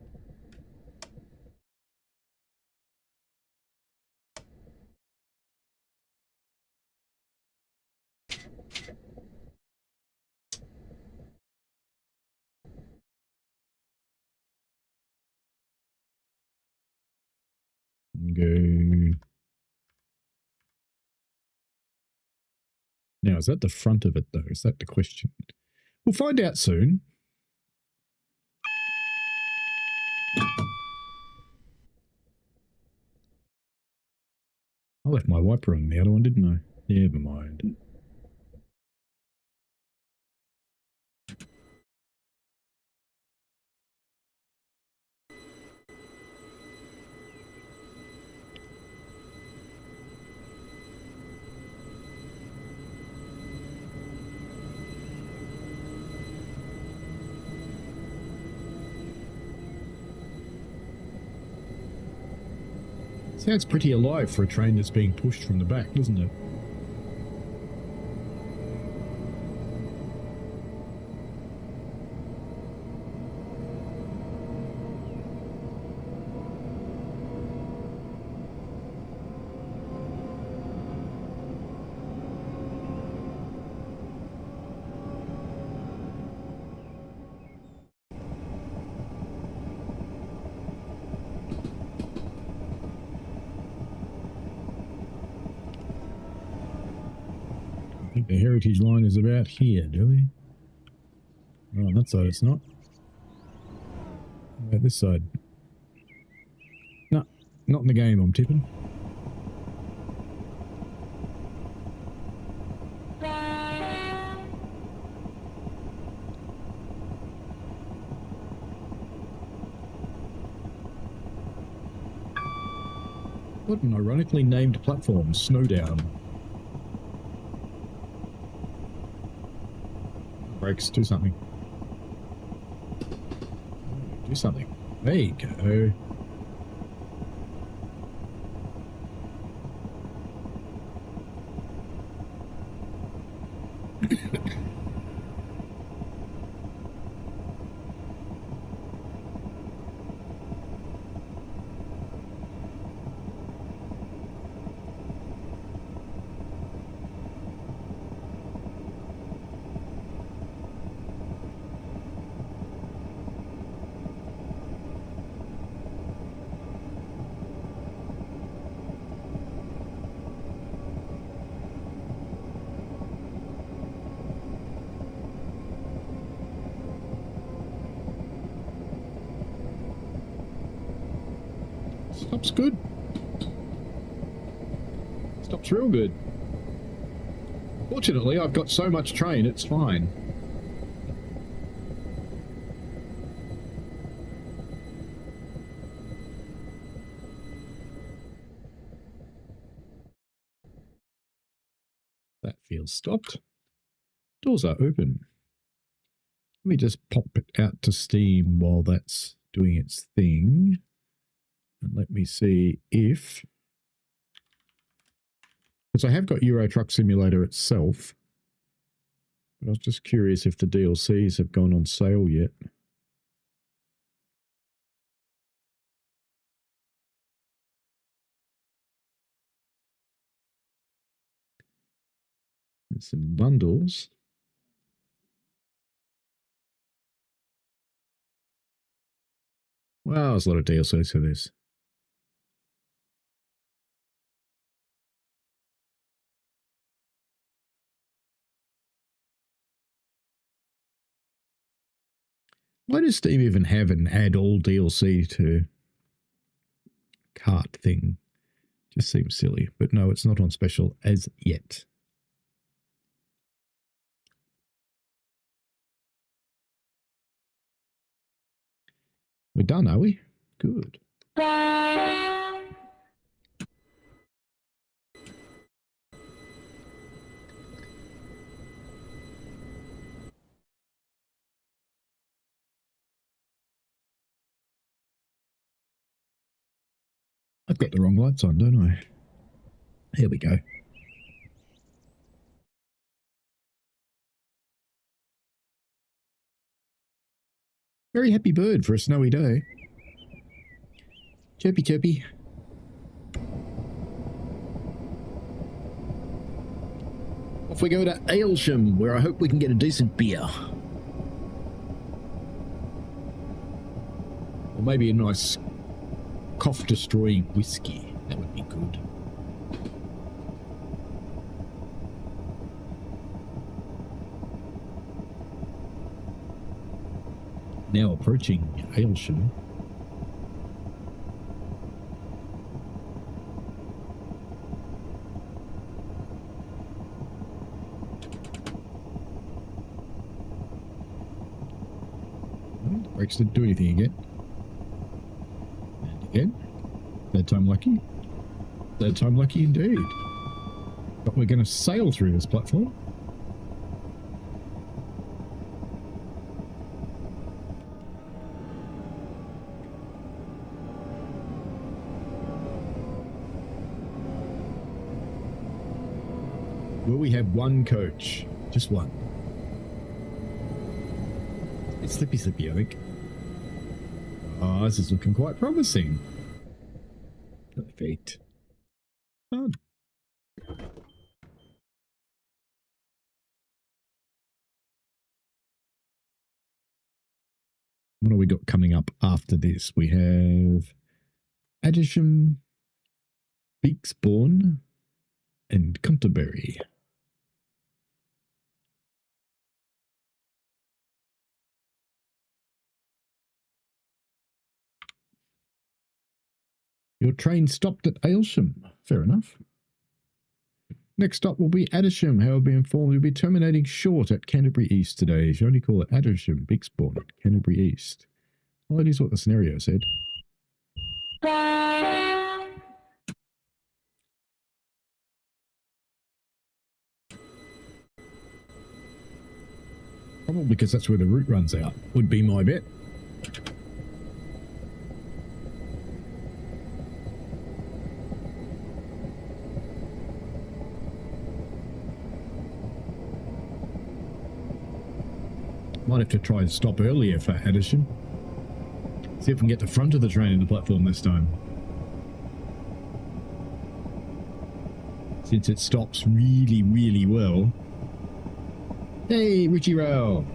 Go. Now, is that the front of it, though? Is that the question? We'll find out soon. I left my wiper on the other one, didn't I? Never mind. Sounds pretty alive for a train that's being pushed from the back, doesn't it? I think the heritage line is about here, do we? Oh, on that side it's not. About this side. No, not in the game, I'm tipping. What an ironically named platform, Snowdown. Brakes, do something. Do something. There you go. Stops good. Stops real good. Fortunately, I've got so much train, it's fine. That feels stopped. Doors are open. Let me just pop it out to Steam while that's doing its thing. And let me see if... Because I have got Euro Truck Simulator itself. But I was just curious if the DLCs have gone on sale yet. There's some bundles. Wow, there's a lot of DLCs for this. Why does Steam even have an add all DLC to cart thing? Just seems silly. But no, it's not on special as yet. We're done, are we? Good. I've got the wrong lights on, don't I? Here we go. Very happy bird for a snowy day. Chirpy, chirpy. Off we go to Aylsham, where I hope we can get a decent beer. Or maybe a nice cough-destroying whiskey. That would be good. Now approaching Aylsham. Well, the brakes didn't do anything again. And again. Third time lucky. Third time lucky indeed. But we're going to sail through this platform. we have one coach? Just one. It's Slippy Slippy, I think. Oh, this is looking quite promising. Perfect. Fun. What have we got coming up after this? We have Adisham, Beaksbourne, and Canterbury. Your train stopped at Aylsham. Fair enough. Next stop will be Adisham. How I've been informed you'll be terminating short at Canterbury East today. You should only call it Adisham, Beaksbourne, Canterbury East. Well, that is what the scenario said. Probably because that's where the route runs out, would be my bet. Might have to try and stop earlier for Adisham. See if we can get the front of the train in the platform this time. Since it stops really, really well. Hey, Richie Rowe!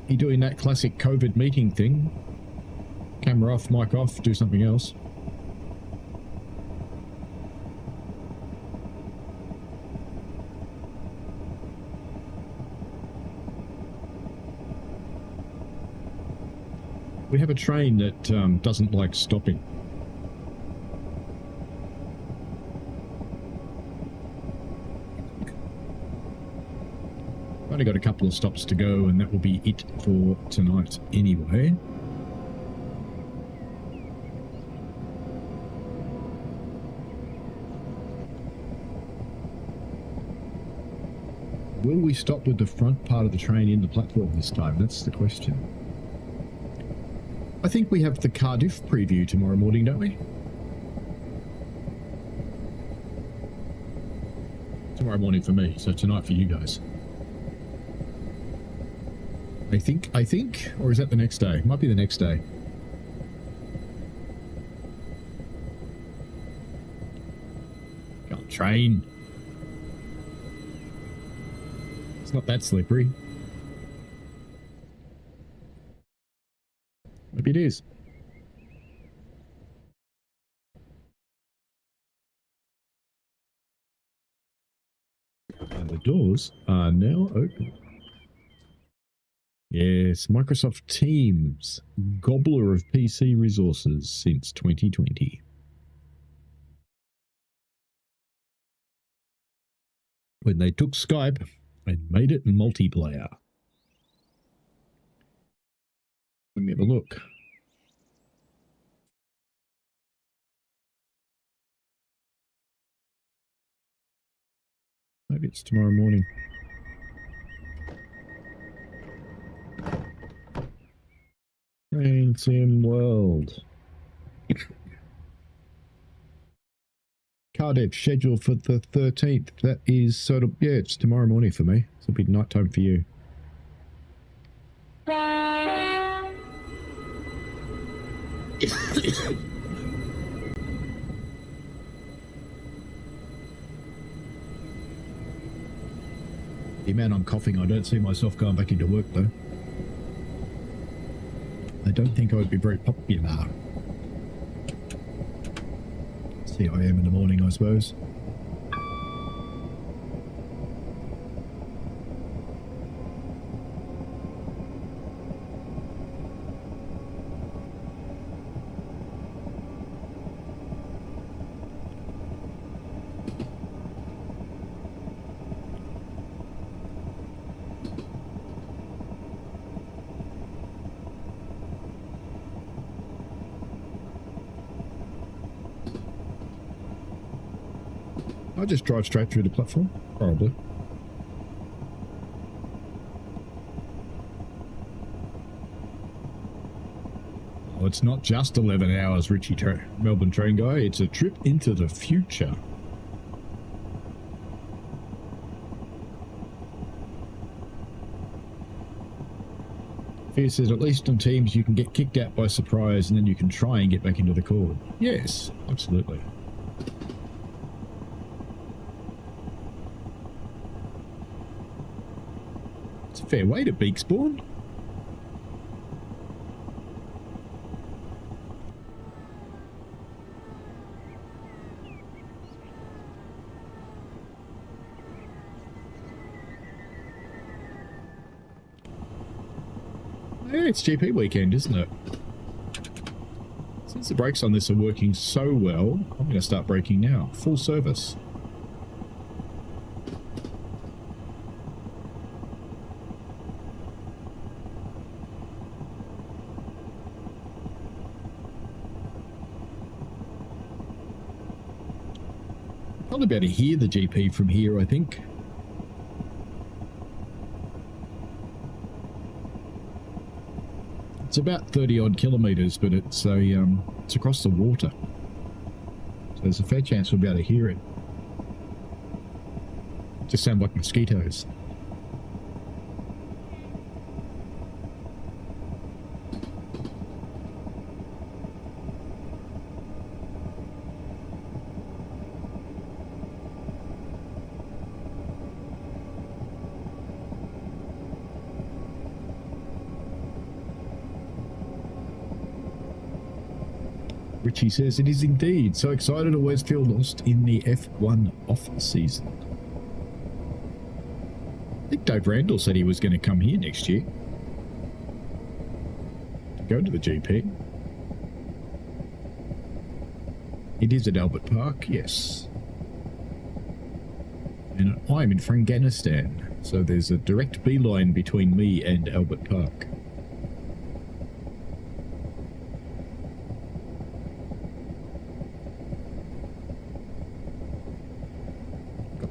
You doing that classic COVID meeting thing? Camera off, mic off, do something else. We have a train that doesn't like stopping. Only got a couple of stops to go and that will be it for tonight anyway. Will we stop with the front part of the train in the platform this time? That's the question. I think we have the Cardiff preview tomorrow morning, don't we? Tomorrow morning for me, so tonight for you guys. I think, or is that the next day? Might be the next day. Go on, train. It's not that slippery. Maybe it is. And the doors are now open. Yes, Microsoft Teams, gobbler of PC resources since 2020. When they took Skype and made it multiplayer. Let me have a look. Maybe it's tomorrow morning. Train Sim World. Cardiff scheduled for the 13th. That is sort of, yeah, it's tomorrow morning for me. It'll be night time for you. The amount I'm coughing, I don't see myself going back into work though. I don't think I would be very popular. See how I am in the morning, I suppose. I'll just drive straight through the platform, probably. it's not just 11 hours, Richie Melbourne train guy. It's a trip into the future. Fear says at least on teams you can get kicked out by surprise and then you can try and get back into the cord. Yes, absolutely. It's a fair way to beak spawn. Yeah, it's GP weekend, isn't it? Since the brakes on this are working so well, I'm going to start braking now. Full service. Probably be able to hear the GP from here, I think. It's about 30 odd kilometres, but it's across the water. So there's a fair chance we'll be able to hear it. Just sound like mosquitoes. Richie says, it is indeed. So excited, always feel lost in the F1 off-season. I think Dave Randall said he was going to come here next year. To go to the GP. It is at Albert Park, yes. And I'm in Afghanistan, so there's a direct beeline between me and Albert Park.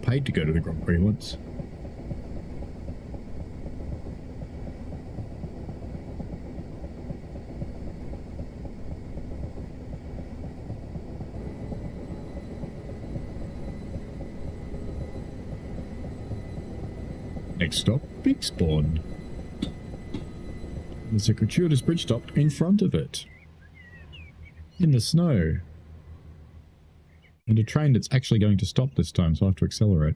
Paid to go to the Grand Prix once. Next stop, Big Spawn. There's a gratuitous bridge stop in front of it. In the snow. And a train that's actually going to stop this time, so I have to accelerate.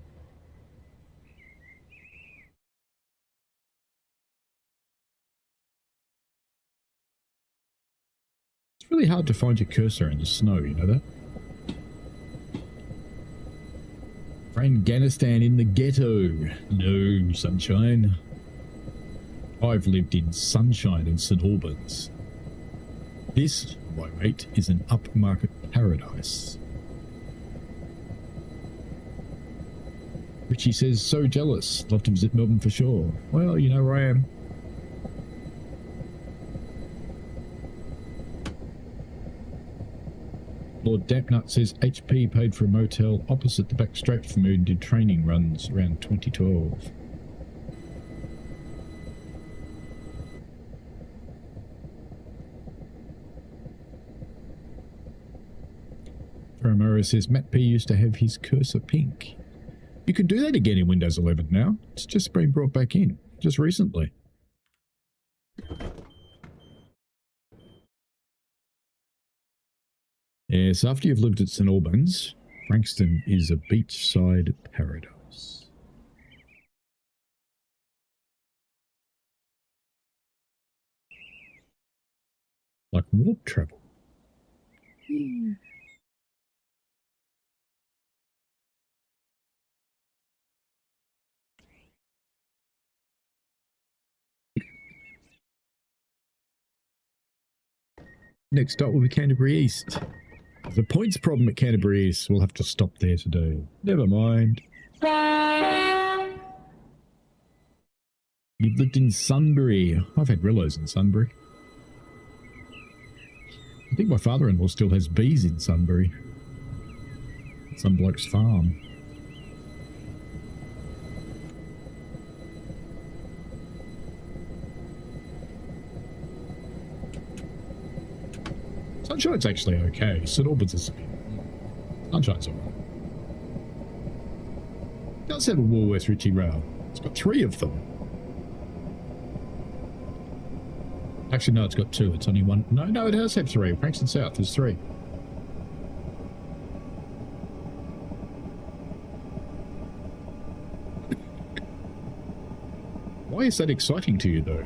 It's really hard to find your cursor in the snow, you know that? Afghanistan in the ghetto. No, sunshine. I've lived in sunshine in St Albans. This, my mate, is an upmarket paradise. Richie says, so jealous. Love to visit Melbourne for sure. Well, you know where I am. Lord Dampnut says, HP paid for a motel opposite the back straight from me and did training runs around 2012. Romero says, Matt P used to have his cursor pink. You can do that again in Windows 11 now. It's just been brought back in, just recently. Yes, after you've lived at St Albans, Frankston is a beachside paradise. Like warp travel. Yeah. Next stop will be Canterbury East. The points problem at Canterbury East. We'll have to stop there today. Never mind. You've lived in Sunbury. I've had Rillos in Sunbury. I think my father-in-law still has bees in Sunbury. Some bloke's farm. Sunshine's actually okay. St Albans is... Sunshine's alright. It does have a Woolworths Ritchie rail. It's got 3 of them. Actually, no, it's got 2. It's only 1. No, it does have 3. Frankston South, there's 3. Why is that exciting to you, though?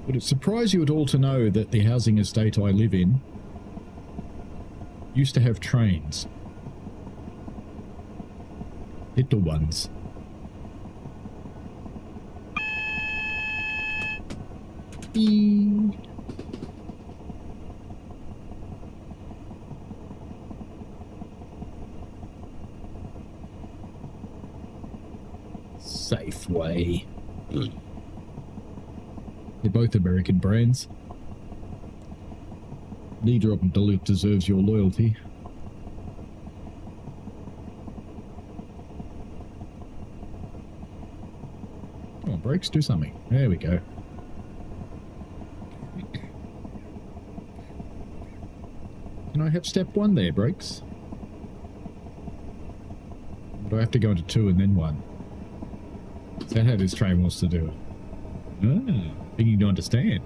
Would it surprise you at all to know that the housing estate I live in used to have trains? Little ones. Eee. Safeway. They're both American brands. Neither of them deserves your loyalty. Come on, brakes, do something. There we go. Can I have step 1 there, brakes? Or do I have to go into 2 and then 1? Is that how this train wants to do it? Ah, beginning to understand.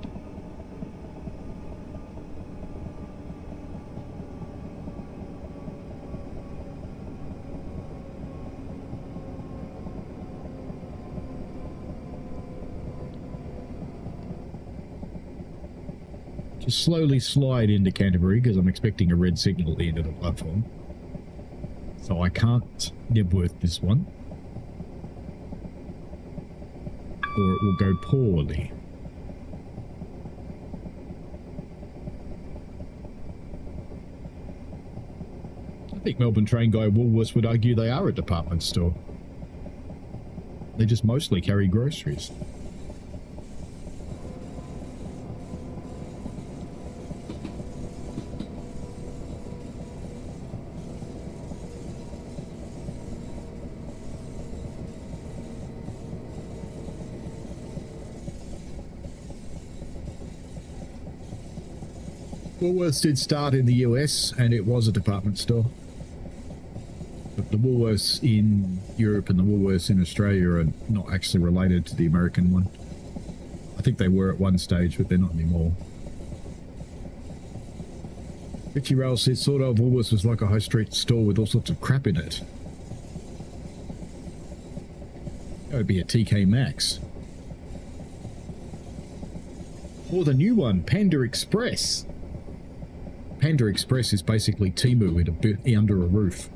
Just slowly slide into Canterbury because I'm expecting a red signal at the end of the platform. So I can't Nebworth this one. Or it will go poorly. I think Melbourne train guy Woolworths would argue they are a department store. They just mostly carry groceries. Woolworths did start in the US, and it was a department store. But the Woolworths in Europe and the Woolworths in Australia are not actually related to the American one. I think they were at one stage, but they're not anymore. Richie Rail says sort of Woolworths was like a high street store with all sorts of crap in it. That would be a TK Maxx. Or the new one, Panda Express. Panda Express is basically Temu under a roof.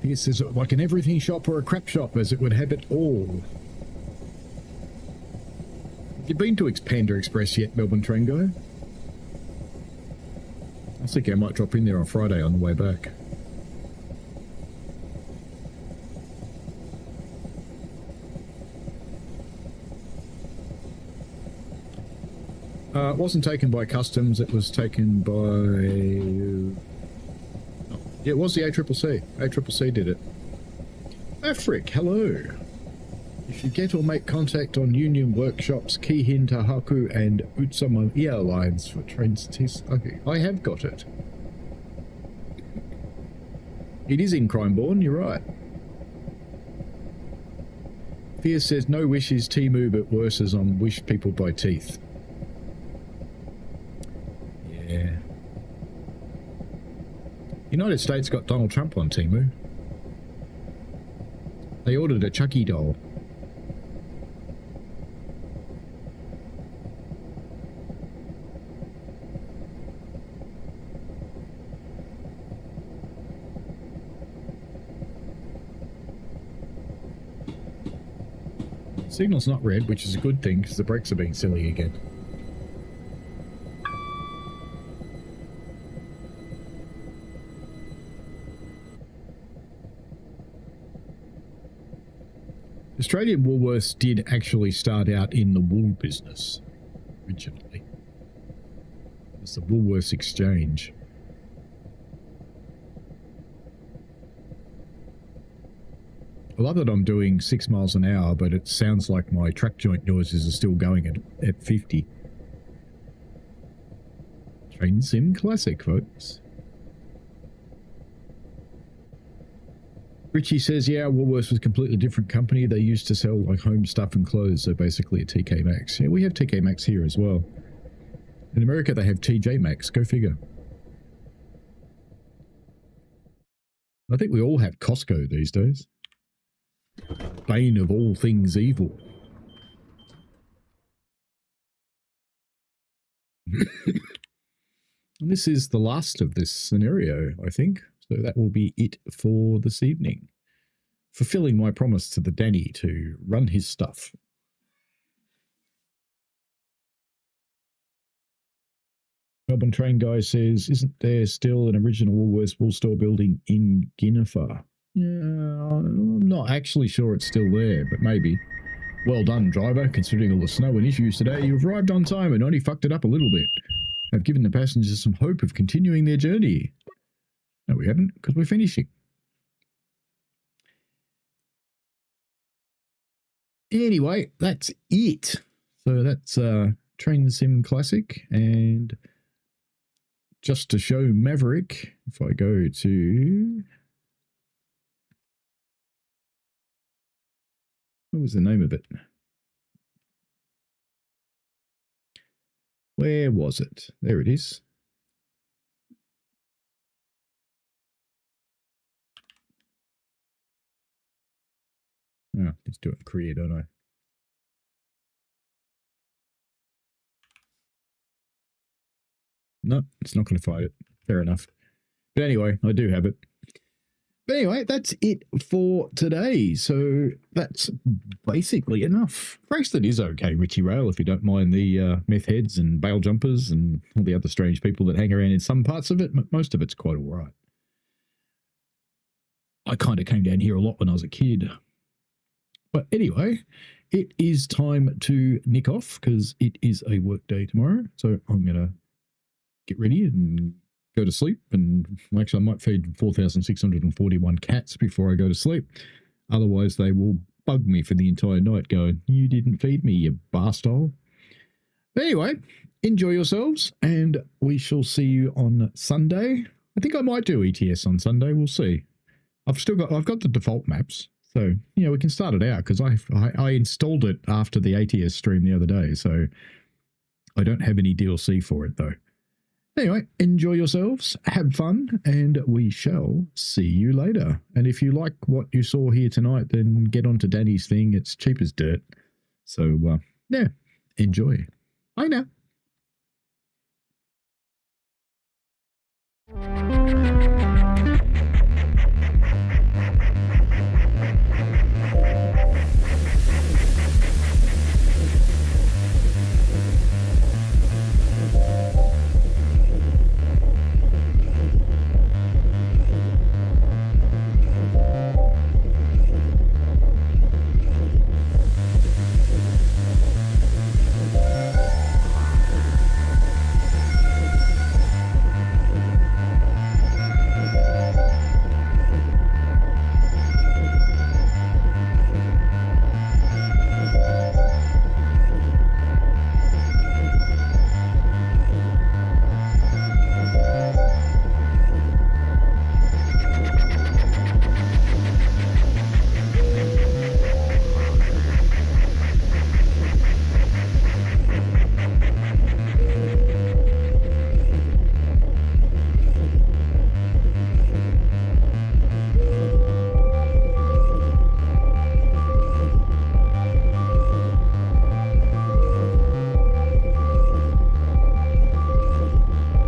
This is like an everything shop or a crap shop, as it would have it all. Have you been to Panda Express yet, Melbourne train guy? I think I might drop in there on Friday on the way back. It wasn't taken by customs, it was taken by... Yeah, it was the ACCC. ACCC did it. Afric, hello. You should get or make contact on Union Workshops, Kihin, Tahaku, and Utsama Airlines for trains. Okay, I have got it. It is in Crimeborn, you're right. Fierce says, no wish is Temu, but worse is on Wish people buy teeth. Yeah. United States got Donald Trump on Temu. They ordered a Chucky doll. Signal's not red, which is a good thing because the brakes are being silly again. Australian Woolworths did actually start out in the wool business originally. It's the Woolworths Exchange. I love that I'm doing 6 miles an hour, but it sounds like my track joint noises are still going at 50. Train Sim Classic, folks. Richie says, yeah, Woolworths was a completely different company. They used to sell like home stuff and clothes, so basically a TK Maxx. Yeah, we have TK Maxx here as well. In America, they have TJ Maxx. Go figure. I think we all have Costco these days. Bane of all things evil. And this is the last of this scenario, I think. So that will be it for this evening. Fulfilling my promise to the Danny to run his stuff. Melbourne Train Guy says, isn't there still an original Woolworths wool store building in Ginnifer? Yeah, I'm not actually sure it's still there, but maybe. Well done, driver. Considering all the snow and issues today, you've arrived on time and only fucked it up a little bit. I've given the passengers some hope of continuing their journey. No, we haven't, because we're finishing. Anyway, that's it. So that's Train Sim Classic. And just to show Maverick, if I go to... What was the name of it? Where was it? There it is. Oh, just do it Korea, don't I? No, it's not going to find it. Fair enough. But anyway, I do have it. But anyway, that's it for today. So that's basically enough. Frankston is okay, Richie Rail, if you don't mind the meth heads and bail jumpers and all the other strange people that hang around in some parts of it. Most of it's quite all right. I kind of came down here a lot when I was a kid. But anyway, it is time to nick off because it is a work day tomorrow. So I'm going to get ready and go to sleep. And actually, I might feed 4,641 cats before I go to sleep. Otherwise, they will bug me for the entire night going, you didn't feed me, you bastard. But anyway, enjoy yourselves and we shall see you on Sunday. I think I might do ETS on Sunday. We'll see. I've got the default maps. So, you know, we can start it out because I installed it after the ATS stream the other day. So I don't have any DLC for it, though. Anyway, enjoy yourselves, have fun, and we shall see you later. And if you like what you saw here tonight, then get onto Danny's thing. It's cheap as dirt. So, yeah, enjoy. Bye now.